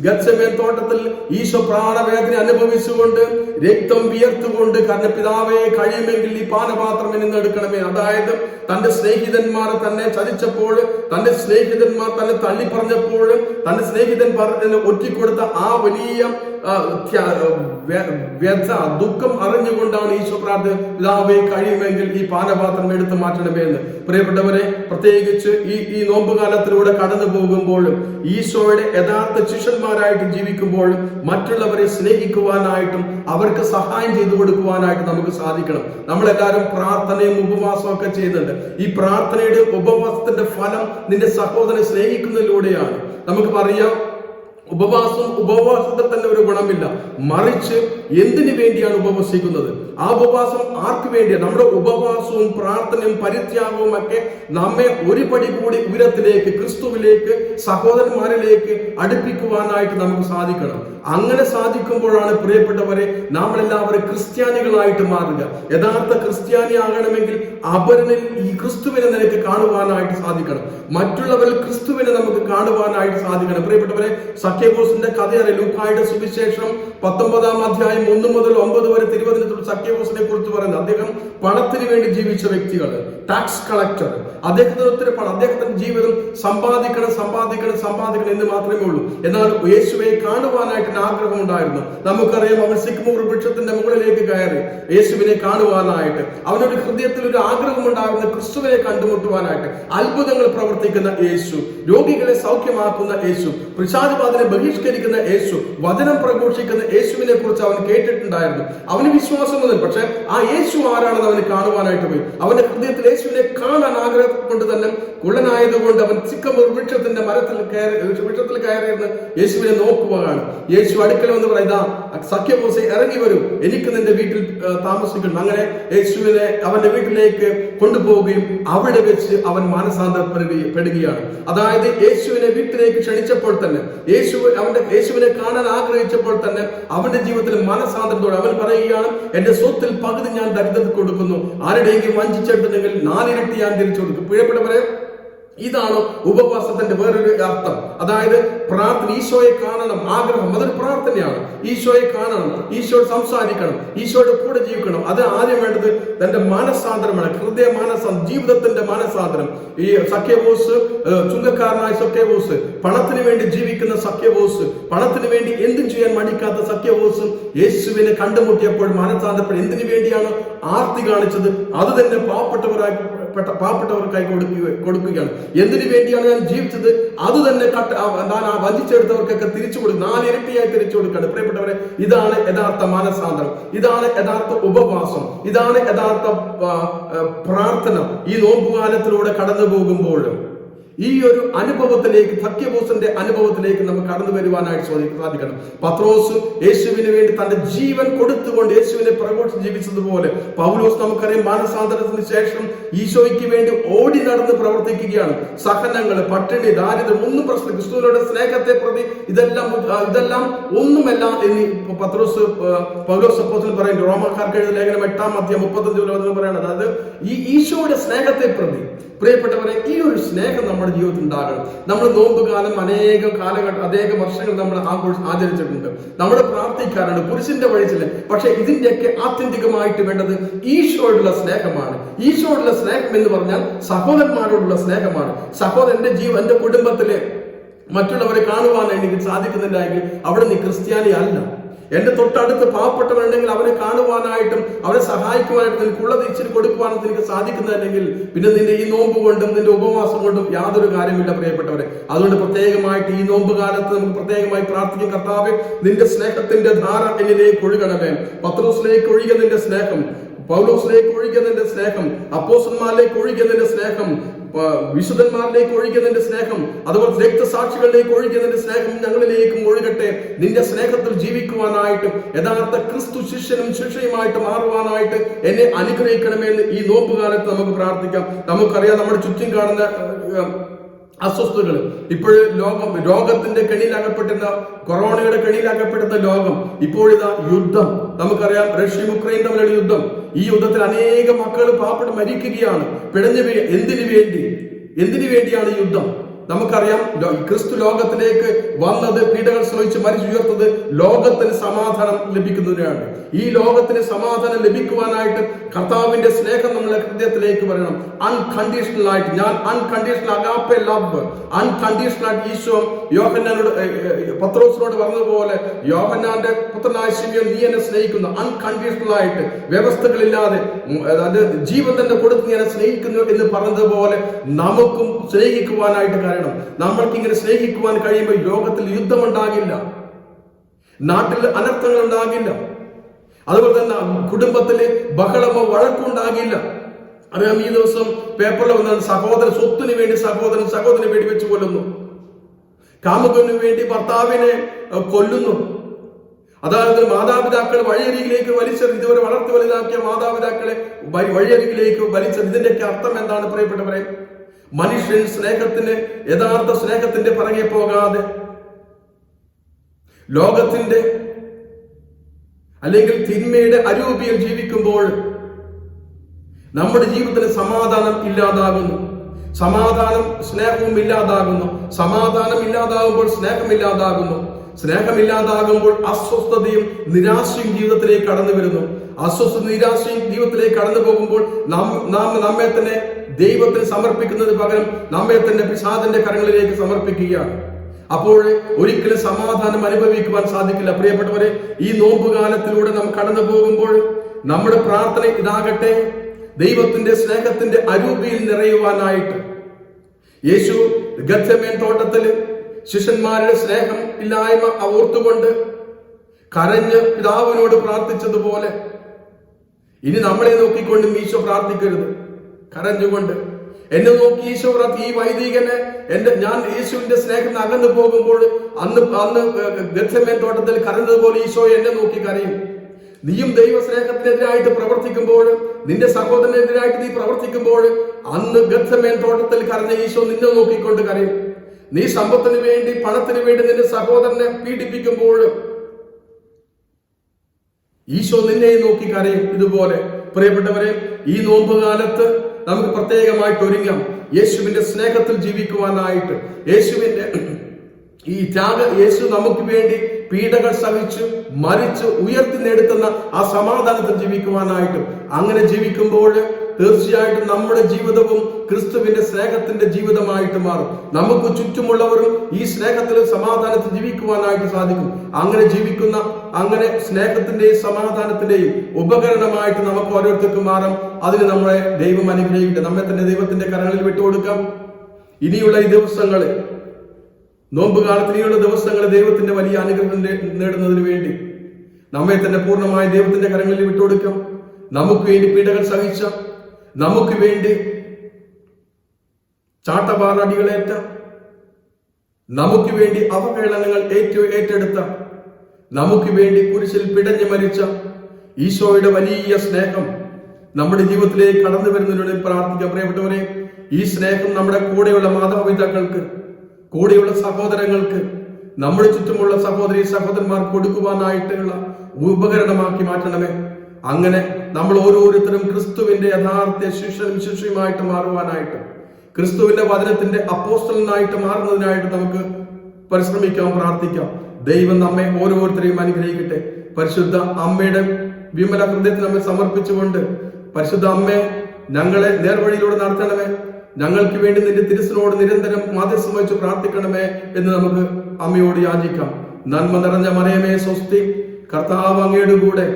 ഗത്സമേൻ തോട്ടത്തിൽ ഈശോ പ്രാണവേദന അനുഭവിച്ചുകൊണ്ട് രക്തം വിയർത്തുകൊണ്ട് കാരണം പിതാവേ കഴിയുമെങ്കിൽ ഈ പാനപാത്രം നിന്ന് എടുക്കണമേ. അതായത് തന്റെ സ്നേഹിതന്മാരെ തന്നെ ചതിച്ചപ്പോൾ, തന്റെ സ്നേഹിതന്മാർ തന്നെ തള്ളി പറഞ്ഞപ്പോൾ, തന്റെ സ്നേഹിതൻ ഒറ്റിക്കൊടുത്ത ആ വലിയ വ്യഥ ദുഃഖം അറിഞ്ഞുകൊണ്ടാണ് ഈശോ പ്രാർത്ഥന പിതാവേ കഴിയുമെങ്കിൽ ഈ പാനപാത്രം എടുത്തു മാറ്റണമേ എന്ന്. പ്രിയപ്പെട്ടവരെ, പ്രത്യേകിച്ച് ഈ നോമ്പുകാലത്തിലൂടെ കടന്നു പോകുമ്പോഴും ഈശോയുടെ യഥാർത്ഥ ശിഷ്യന്മാരായിട്ട് ജീവിക്കുമ്പോഴും മറ്റുള്ളവരെ സ്നേഹിക്കുവാനായിട്ടും അവർക്ക് സഹായം ചെയ്തു കൊടുക്കുവാനായിട്ട് നമുക്ക് സാധിക്കണം. നമ്മളെല്ലാവരും പ്രാർത്ഥനയും ഉപവാസവും ഒക്കെ ചെയ്യുന്നുണ്ട്. ഈ പ്രാർത്ഥനയുടെ ഉപവാസത്തിന്റെ ഫലം നിന്റെ സഹോദരനെ സ്നേഹിക്കുന്നതിലൂടെയാണ്. നമുക്ക് പറയാം, ഉപവാസത്തിൽ തന്നെ ഒരു ഗുണമില്ല, മറിച്ച് എന്തിനു വേണ്ടിയാണ് ഉപവസിക്കുന്നത്? ആ ഉപവാസം ആർക്ക് വേണ്ടിയാണ്? നമ്മുടെ ഉപവാസവും പ്രാർത്ഥനയും പരിത്യാഗവും ഒക്കെ നമ്മെ ഒരു പടി കൂടി ഉയരത്തിലേക്ക്, ക്രിസ്തുവിലേക്ക്, സഹോദരന്മാരിലേക്ക് അടുപ്പിക്കുവാനായിട്ട് നമുക്ക് സാധിക്കണം. അങ്ങനെ സാധിക്കുമ്പോഴാണ് പ്രിയപ്പെട്ടവരെ നമ്മളെല്ലാവരും ക്രിസ്ത്യാനികളായിട്ട് മാറുക. യഥാർത്ഥ ക്രിസ്ത്യാനി ആകണമെങ്കിൽ അവരിൽ ഈ ക്രിസ്തുവിനെ നിനക്ക് കാണുവാനായിട്ട് സാധിക്കണം. മറ്റുള്ളവരിൽ ക്രിസ്തുവിനെ നമുക്ക് കാണുവാനായിട്ട് സാധിക്കണം. പ്രിയപ്പെട്ടവരെ, സഖ്യബോസിന്റെ കഥയറിയാം. ലൂക്കായുടെ സുവിശേഷം 19-ാം അധ്യായം 1 മുതൽ 9 വരെ തിരുവനന്തപുരത്ത് സഖ്യബോസിനെ കുറിച്ച് പറയുന്നത്. അദ്ദേഹം പണത്തിന് വേണ്ടി ജീവിച്ച വ്യക്തികൾ, ടാക്സ് കളക്ടർ. അദ്ദേഹത്തിന് ഒത്തിരി പണം, അദ്ദേഹത്തിന്റെ ജീവിതം സമ്പാദിക്കണം എന്ന് മാത്രമേ ഉള്ളൂ. എന്നാൽ യേശുവെ കാണുവാനായിട്ട് ആഗ്രഹം ഉണ്ടായിരുന്നു. നമുക്കറിയാം, അവൻ സിക്മൂർ വൃക്ഷത്തിന്റെ മുകളിലേക്ക് കയറി യേശുവിനെ കാണുവാനായിട്ട്. അവനൊരു ഹൃദയത്തിൽ ഒരു ആഗ്രഹം ഉണ്ടായിരുന്നു, ക്രിസ്തുവിനെ കണ്ടുമുട്ടുവാനായിട്ട്. അത്ഭുതങ്ങൾ പ്രവർത്തിക്കുന്ന യേശു, രോഗികളെ സൗഖ്യമാക്കുന്ന യേശു, പിശാചുബാധനെ ബഹിഷ്കരിക്കുന്ന യേശു, വചനം പ്രഘോഷിക്കുന്ന യേശുവിനെ കുറിച്ച് അവൻ കേട്ടിട്ടുണ്ടായിരുന്നു. അവന് വിശ്വാസം വന്നു. പക്ഷെ ആ യേശു ആരാണെന്ന് അവന് കാണുവാനായിട്ട് പോയി. അവന്റെ ഹൃദയത്തിൽ യേശുവിനെ കാണാൻ ആഗ്രഹം കൊണ്ട് തന്നെ കുള്ളനായതുകൊണ്ട് അവൻ സിക്കമൂർ വൃക്ഷത്തിന്റെ വൃക്ഷത്തിൽ കയറിയിരുന്ന് യേശുവിനെ നോക്കുകയാണ്. യേശു അടുക്കൽ എന്ന് പറയുന്ന സഖ്യബോസെ ഇറങ്ങി വരും, എനിക്ക് നിന്റെ വീട്ടിൽ താമസിക്കണം. അങ്ങനെ യേശുവിനെ അവന്റെ വീട്ടിലേക്ക് കൊണ്ടുപോവുകയും അവിടെ വെച്ച് അവൻ മാനസാന്തരപ്പെടുകയാണ്. അതായത് യേശുവിനെ വീട്ടിലേക്ക് ക്ഷണിച്ചപ്പോൾ തന്നെ, യേശുവിനെ കാണാൻ ആഗ്രഹിച്ചപ്പോൾ തന്നെ അവന്റെ ജീവിതത്തിൽ മനസാന്തരത്തോടെ അവൻ പറയുകയാണ്, എന്റെ സ്വത്തിൽ പകുതി ഞാൻ ദരിദ്രർക്ക് കൊടുക്കുന്നു, ആരുടെയെങ്കിലും വഞ്ചിച്ചെടുത്തിട്ടുണ്ടെങ്കിൽ 4 ഇരട്ടി ഞാൻ തിരിച്ചു കൊടുക്കും. പ്രിയപ്പെട്ടവരെ, ഇതാണ് ഉപവാസത്തിന്റെ വേറൊരു അർത്ഥം. അതായത് പ്രാർത്ഥന, ഈശോയെ കാണണം, ആഗ്രഹം, അതൊരു പ്രാർത്ഥനയാണ്. ഈശോയെ കാണണം, ഈശോയോട് സംസാരിക്കണം, ഈശോയുടെ കൂടെ ജീവിക്കണം. അത് ആദ്യം വേണ്ടത് തന്റെ മാനസാന്തരമാണ്, ഹൃദയ മാനസാന്തരം, ജീവിതത്തിന്റെ മാനസാന്തരം. ഈ സഖ്യബോസ്, ചുങ്കക്കാരനായ സഖ്യബോസ്, പണത്തിന് വേണ്ടി ജീവിക്കുന്ന സഖ്യബോസ്, പണത്തിന് വേണ്ടി എന്തും ചെയ്യാൻ മടിക്കാത്ത സഖ്യബോസ് യേശുവിനെ കണ്ടുമുട്ടിയപ്പോൾ മാനസാന്തരപ്പോൾ എന്തിനു വേണ്ടിയാണ് ആർത്തി കാണിച്ചത്? അത് തന്നെ പാവപ്പെട്ടവർക്കായി കൊടുക്കുകയാണ്. എന്തിനു വേണ്ടിയാണ് ഞാൻ ജീവിച്ചത്? അത് തന്നെ താൻ വഞ്ചിച്ചെടുത്തവർക്കൊക്കെ തിരിച്ചു കൊടുക്കും, 4 ഇരട്ടിയായി തിരിച്ചു കൊടുക്കുകയാണ്. പ്രിയപ്പെട്ടവരെ, ഇതാണ് യഥാർത്ഥ മാനസാന്തരം, ഇതാണ് യഥാർത്ഥ ഉപവാസം, ഇതാണ് യഥാർത്ഥ പ്രാർത്ഥന. ഈ നോമ്പുകാലത്തിലൂടെ കടന്നു പോകുമ്പോഴും ഈ ഒരു അനുഭവത്തിലേക്ക്, സഖ്യബോസിന്റെ അനുഭവത്തിലേക്ക് നമുക്ക് കടന്നു വരുവാനായിട്ട് സാധിക്കണം. പത്രോസ് യേശുവിന് വേണ്ടി തന്റെ ജീവൻ കൊടുത്തുകൊണ്ട് യേശുവിനെ പ്രഘോഷിച്ച് ജീവിച്ചതുപോലെ പൗലോസ് നമുക്കറിയാം, മാനസാന്തരത്തിന് ശേഷം ഈശോയ്ക്ക് വേണ്ടി ഓടി നടന്ന് പ്രവർത്തിക്കുകയാണ്. സഹനങ്ങൾ, പട്ടിണി, ദാരിദ്ര്യം ഒന്നും പ്രശ്നം, ക്രിസ്തുവിനോട് സ്നേഹത്തെ പ്രതി ഇതെല്ലാം ഒന്നുമല്ല എന്ന് പൗലോസ് അപ്പോസ്തലൻ പറയുന്നു. റോമാക്കാർക്ക് എഴുതിയ ലേഖനം 8-ാം അധ്യായം 35 പറയുന്നത്. അതായത് ഈ ഈശോയുടെ സ്നേഹത്തെ പ്രതി പ്രിയപ്പെട്ടവരെ, ഈ ഒരു സ്നേഹം നമ്മുടെ ജീവിതത്തിൽ ഉണ്ടാകണം. നമ്മൾ നോമ്പുകാലം അനേകം വർഷങ്ങൾ നമ്മൾ ആചരിച്ചിട്ടുണ്ട്, നമ്മൾ പ്രാർത്ഥിക്കാറുണ്ട്, കുരിശിന്റെ വഴിച്ചില്ല. പക്ഷെ ഇതിന്റെയൊക്കെ ആത്യന്തികമായിട്ട് വേണ്ടത് ഈശോയോടുള്ള സ്നേഹമാണ്. ഈശോയോടുള്ള സ്നേഹം എന്ന് പറഞ്ഞാൽ സഹോദരന്മാരോടുള്ള സ്നേഹമാണ്. എന്റെ കുടുംബത്തിലെ മറ്റുള്ളവരെ കാണുവാൻ എനിക്ക് സാധിക്കുന്നില്ല എങ്കിൽ അവിടെ നീ ക്രിസ്ത്യാനി അല്ല. എന്റെ തൊട്ടടുത്ത് പാവപ്പെട്ടവരുണ്ടെങ്കിൽ അവനെ കാണുവാനായിട്ടും അവനെ സഹായിക്കുവാനായിട്ടും നിനക്കുള്ളത് ഇച്ചിരി കൊടുക്കുവാനും നിനക്ക് സാധിക്കുന്നില്ലെങ്കിൽ പിന്നെ നിന്റെ ഈ നോമ്പ് കൊണ്ടും നിന്റെ ഉപവാസം കൊണ്ടും യാതൊരു കാര്യമില്ല പ്രിയപ്പെട്ടവരെ. അതുകൊണ്ട് പ്രത്യേകമായിട്ട് ഈ നോമ്പ് കാലത്ത് നമുക്ക് പ്രത്യേകമായി പ്രാർത്ഥിക്കും, കർത്താവേ നിന്റെ സ്നേഹത്തിന്റെ ധാര എന്നിലേക്ക് ഒഴുകണമേ. പത്രോസിലേക്ക് ഒഴുകിയ നിന്റെ സ്നേഹം, പൗലോസിലേക്ക് ഒഴുകിയ നിന്റെ സ്നേഹം, അപ്പോസ്തലന്മാരിലേക്ക് ഒഴുകിയ നിന്റെ സ്നേഹം, വിശുദ്ധന്മാരിലേക്ക് ഒഴുകിയതിന്റെ സ്നേഹം, അതുപോലെ രക്തസാക്ഷികളിലേക്ക് ഒഴുകിയതിന്റെ സ്നേഹം ഞങ്ങളിലേക്കും ഒഴുകട്ടെ. നിന്റെ സ്നേഹത്തിൽ ജീവിക്കുവാനായിട്ടും യഥാർത്ഥ ക്രിസ്തു ശിഷ്യനും ശിഷ്യയുമായിട്ട് മാറുവാനായിട്ട് എന്നെ അനുഗ്രഹിക്കണമെന്ന് ഈ നോമ്പുകാലത്ത് നമുക്ക് പ്രാർത്ഥിക്കാം. നമുക്കറിയാം, നമ്മുടെ ചുറ്റും കാണുന്ന അസ്വസ്ഥതകൾ, ഇപ്പോഴും രോഗത്തിന്റെ കെണിയിലകപ്പെട്ടിരുന്ന, കൊറോണയുടെ കെണിയിലകപ്പെടുന്ന ലോകം, ഇപ്പോഴിതാ യുദ്ധം. നമുക്കറിയാം, റഷ്യയും യുക്രൈൻ തമ്മിലുള്ള യുദ്ധം. ഈ യുദ്ധത്തിൽ അനേകം മക്കൾ പാവപ്പെട്ട് മരിക്കുകയാണ്, പിടഞ്ഞു. എന്തിനു വേണ്ടിയാണ് യുദ്ധം? നമുക്കറിയാം ക്രിസ്തു ലോകത്തിലേക്ക് വന്നത്, പീഡകൾ സഹിച്ച് മരിച്ചുയർത്തത് ലോകത്തിന് സമാധാനം ലഭിക്കുന്നതിനാണ്. ഈ ലോകത്തിന് സമാധാനം ലഭിക്കുവാനായിട്ട് കർത്താവിന്റെ സ്നേഹം നമ്മുടെ ഹൃദയത്തിലേക്ക് വരണം. അൺകണ്ടീഷണൽ ആയിട്ട്, ഞാൻ അൺകണ്ടീഷണൽ അഗാപ്പെ ലവ്, അൺകണ്ടീഷണൽ ആയിട്ട് ഈശോ യോഹന്നാനോട്, പത്രോസിനോട് പറഞ്ഞതുപോലെ, യോഹന്നാന്റെ പുത്രനായ ശിമയോൻ നീ എന്നെ സ്നേഹിക്കുന്നു, അൺകണ്ടീഷണൽ ആയിട്ട്, വ്യവസ്ഥകളില്ലാതെ, അത് ജീവൻ തന്നെ കൊടുത്ത് നീ എന്നെ സ്നേഹിക്കുന്നു എന്ന് പറഞ്ഞതുപോലെ നമുക്കും സ്നേഹിക്കുവാനായിട്ട്. കാരണം നമ്മൾക്ക് ഇങ്ങനെ സ്നേഹിക്കുവാൻ കഴിയുമ്പോൾ ലോകത്തിൽ യുദ്ധമുണ്ടാകില്ല, നാട്ടിൽ അനർത്ഥങ്ങൾ ഉണ്ടാകില്ല, അതുപോലെ തന്നെ കുടുംബത്തില് ബഹളമോ വഴക്കുണ്ടാകില്ല. അറിയാം, ഈ ദിവസം പേപ്പറിൽ വന്ന സഹോദരൻ സ്വത്തിന് വേണ്ടി സഹോദരനെ വെടിവെച്ച് കൊല്ലുന്നു, കാമുകന് വേണ്ടി ഭർത്താവിനെ കൊല്ലുന്നു. അതായത് മാതാപിതാക്കൾ വഴിയരികിലേക്ക് വലിച്ചെറിഞ്ഞ്, ഇതുവരെ വളർത്തി വലുതാക്കിയ മാതാപിതാക്കളെ വഴിയരികിലേക്ക് വലിച്ചെറിഞ്ഞ്. ഇതിന്റെയൊക്കെ അർത്ഥം എന്താണ് പ്രിയപ്പെട്ടവരെ? മനുഷ്യൻ സ്നേഹത്തിന്, യഥാർത്ഥ സ്നേഹത്തിന്റെ പിറകെ പോകാതെ ലോകത്തിന്റെ അല്ലെങ്കിൽ തിന്മയുടെ അരൂപിയിൽ ജീവിക്കുമ്പോൾ നമ്മുടെ ജീവിതത്തിന് സമാധാനം ഇല്ലാതാകുന്നു. സമാധാനം സ്നേഹവും ഇല്ലാതാകുന്നു. സമാധാനം ഇല്ലാതാകുമ്പോൾ സ്നേഹമില്ലാതാകുന്നു. സ്നേഹമില്ലാതാകുമ്പോൾ അസ്വസ്ഥതയും നിരാശയും ജീവിതത്തിലേക്ക് കടന്നു വരുന്നു. അസ്വസ്ഥ നിരാശയും ജീവിതത്തിലേക്ക് കടന്നു പോകുമ്പോൾ നമ്മെ തന്നെ ദൈവത്തിന് സമർപ്പിക്കുന്നതിന് പകരം നമ്മെ തന്നെ പിശാചിന്റെ കരങ്ങളിലേക്ക് സമർപ്പിക്കുകയാണ്. അപ്പോൾ ഒരിക്കലും സമാധാനം അനുഭവിക്കുവാൻ സാധിക്കില്ല. പ്രിയപ്പെട്ടവരെ, ഈ നോമ്പുകാലത്തിലൂടെ നാം കടന്നു പോകുമ്പോൾ നമ്മുടെ പ്രാർത്ഥന ഇതാകട്ടെ, ദൈവത്തിന്റെ സ്നേഹത്തിന്റെ അരൂപിയിൽ നിറയുവാനായിട്ട്. യേശു ഗത്സമേൻ തോട്ടത്തിൽ ശിഷ്യന്മാരുടെ സ്നേഹം ഇല്ലായ്മ ഓർത്തുകൊണ്ട് കരഞ്ഞ് പിതാവിനോട് പ്രാർത്ഥിച്ചതുപോലെ ഇനി നമ്മളെ നോക്കിക്കൊണ്ട് ഈശോ പ്രാർത്ഥിക്കരുത്. കരഞ്ഞുകൊണ്ട് എന്നെ നോക്കി ഈശോ ഈ വൈദികനെ ഞാൻ യേശുവിന്റെ സ്നേഹം അകന്നു പോകുമ്പോൾ അന്ന് ഗത്സമേൻ തോട്ടത്തിൽ കരഞ്ഞതുപോലെ ഈശോ എന്നെ നോക്കി കരയും. നീയും ദൈവ സ്നേഹത്തിനെതിരായിട്ട് പ്രവർത്തിക്കുമ്പോൾ, നിന്റെ സഹോദരനെതിരായിട്ട് നീ പ്രവർത്തിക്കുമ്പോൾ, അന്ന് ഗത്സമേൻ തോട്ടത്തിൽ കരഞ്ഞ ഈശോ നിന്നെ നോക്കിക്കൊണ്ട് കരയും. നീ സമ്പത്തിന് വേണ്ടി, പണത്തിന് വേണ്ടി നിന്റെ സഹോദരനെ പീഡിപ്പിക്കുമ്പോൾ ഈശോ നിന്നെ നോക്കി കരയും. ഇതുപോലെ പ്രിയപ്പെട്ടവരെ, ഈ നോമ്പുകാലത്ത് നമുക്ക് പ്രത്യേകമായിട്ട് ഒരുങ്ങാം യേശുവിന്റെ സ്നേഹത്തിൽ ജീവിക്കുവാനായിട്ട്. യേശുവിന്റെ ഈ യേശു നമുക്ക് വേണ്ടി പീഡകൾ സഹിച്ചു മരിച്ചു ഉയർത്തി നേടുത്തുന്ന ആ സമാധാനത്തിൽ ജീവിക്കുവാനായിട്ട്. അങ്ങനെ ജീവിക്കുമ്പോൾ തീർച്ചയായിട്ടും നമ്മുടെ ജീവിതവും ക്രിസ്തുവിന്റെ സ്നേഹത്തിന്റെ ജീവിതമായിട്ട് മാറും. നമുക്ക് ചുറ്റുമുള്ളവരും ഈ സ്നേഹത്തിലും സമാധാനത്തിൽ ജീവിക്കുവാനായിട്ട് സാധിക്കും. അങ്ങനെ ജീവിക്കുന്ന, അങ്ങനെ സ്നേഹത്തിന്റെയും സമാധാനത്തിന്റെയും ഉപകരണമായിട്ട് നമുക്ക് ഓരോരുത്തർക്കും മാറാം. അതിന് നമ്മളെ ദൈവം അനുഗ്രഹിക്കട്ടെ. നമ്മെ തന്നെ ദൈവത്തിന്റെ കരങ്ങളിൽ വിട്ടുകൊടുക്കാം. ഇനിയുള്ള ഈ ദിവസങ്ങള്, നോമ്പുകാലത്തിനുള്ള ദിവസങ്ങൾ ദൈവത്തിന്റെ വലിയ അനുഗ്രഹം നേടുന്നതിന് വേണ്ടി നമ്മെ തന്നെ പൂർണ്ണമായി ദൈവത്തിന്റെ കരങ്ങളിൽ വിട്ടുകൊടുക്കാം. നമുക്ക് വേണ്ടി പീഡകൾ സഹിച്ച, നമുക്ക് വേണ്ടി ചാട്ടവാറടികളേറ്റ, നമുക്ക് വേണ്ടി അവഹേളനങ്ങൾ ഏറ്റെടുത്ത, നമുക്ക് വേണ്ടി കുരിശിൽ പിടഞ്ഞു മരിച്ച ഈശോയുടെ വലിയ സ്നേഹം നമ്മുടെ ജീവിതത്തിലേക്ക് കടന്നു വരുന്നതിനോട് പ്രാർത്ഥിക്കാം. പ്രിയപ്പെട്ടവരെ, ഈ സ്നേഹം നമ്മുടെ കൂടെയുള്ള മാതാപിതാക്കൾക്ക്, കൂടെയുള്ള സഹോദരങ്ങൾക്ക്, നമ്മുടെ ചുറ്റുമുള്ള സഹോദരി സഹോദരന്മാർക്ക് കൊടുക്കുവാനായിട്ടുള്ള ഉപകരണമാക്കി മാറ്റണമേ. അങ്ങനെ നമ്മൾ ഓരോരുത്തരും ക്രിസ്തുവിന്റെ യഥാർത്ഥ ശിഷ്യയുമായിട്ട് മാറുവാനായിട്ട്, ക്രിസ്തുവിന്റെ വചനത്തിന്റെ അപ്പോസ്തലനായിട്ട് മാറുന്നതിനായിട്ട് നമുക്ക് പരിശ്രമിക്കാം, പ്രാർത്ഥിക്കാം. ദൈവം നമ്മെ ഓരോരുത്തരെയും അനുഗ്രഹിക്കട്ടെ. പരിശുദ്ധ അമ്മയുടെ വിമല ഹൃദയത്തിൽ നമ്മെ സമർപ്പിച്ചുകൊണ്ട്, പരിശുദ്ധ അമ്മേ, ഞങ്ങളെ നേർവഴിയിലൂടെ നടത്തണമേ, ഞങ്ങൾക്ക് വേണ്ടി നിന്റെ തിരുസിനോട് നിരന്തരം മാധ്യസ്ഥം വഹിച്ച് പ്രാർത്ഥിക്കണമേ എന്ന് നമുക്ക് അമ്മയോട് യാചിക്കാം. നന്മ നിറഞ്ഞ മറിയമേ സ്വസ്തി, കർത്താവ് അങ്ങയുടെ കൂടെ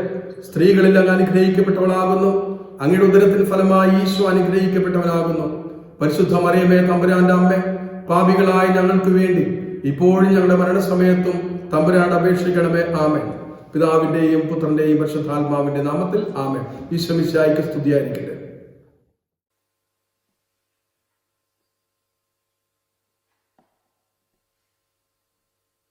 സ്ത്രീകളിൽ അങ്ങ് അനുഗ്രഹിക്കപ്പെട്ടവളാകുന്നു. അങ്ങയുടെ ഉദരത്തിന് ഫലമായി ഈശോ അനുഗ്രഹിക്കപ്പെട്ടവനാകുന്നു. പരിശുദ്ധ മറിയമേ, തമ്പുരാന്റെ അമ്മേ, പാപികളായ ഞങ്ങൾക്ക് വേണ്ടി ഇപ്പോഴും ഞങ്ങളുടെ മരണസമയത്തും തമ്പുരാൻ അപേക്ഷിക്കണമേ. ആമേൻ. പിതാവിന്റെയും പുത്രന്റെയും പരിശുദ്ധാത്മാവിന്റെ നാമത്തിൽ ആമേൻ. ഈശോ മിശിഹായ്ക്ക് സ്തുതിയായിരിക്കട്ടെ.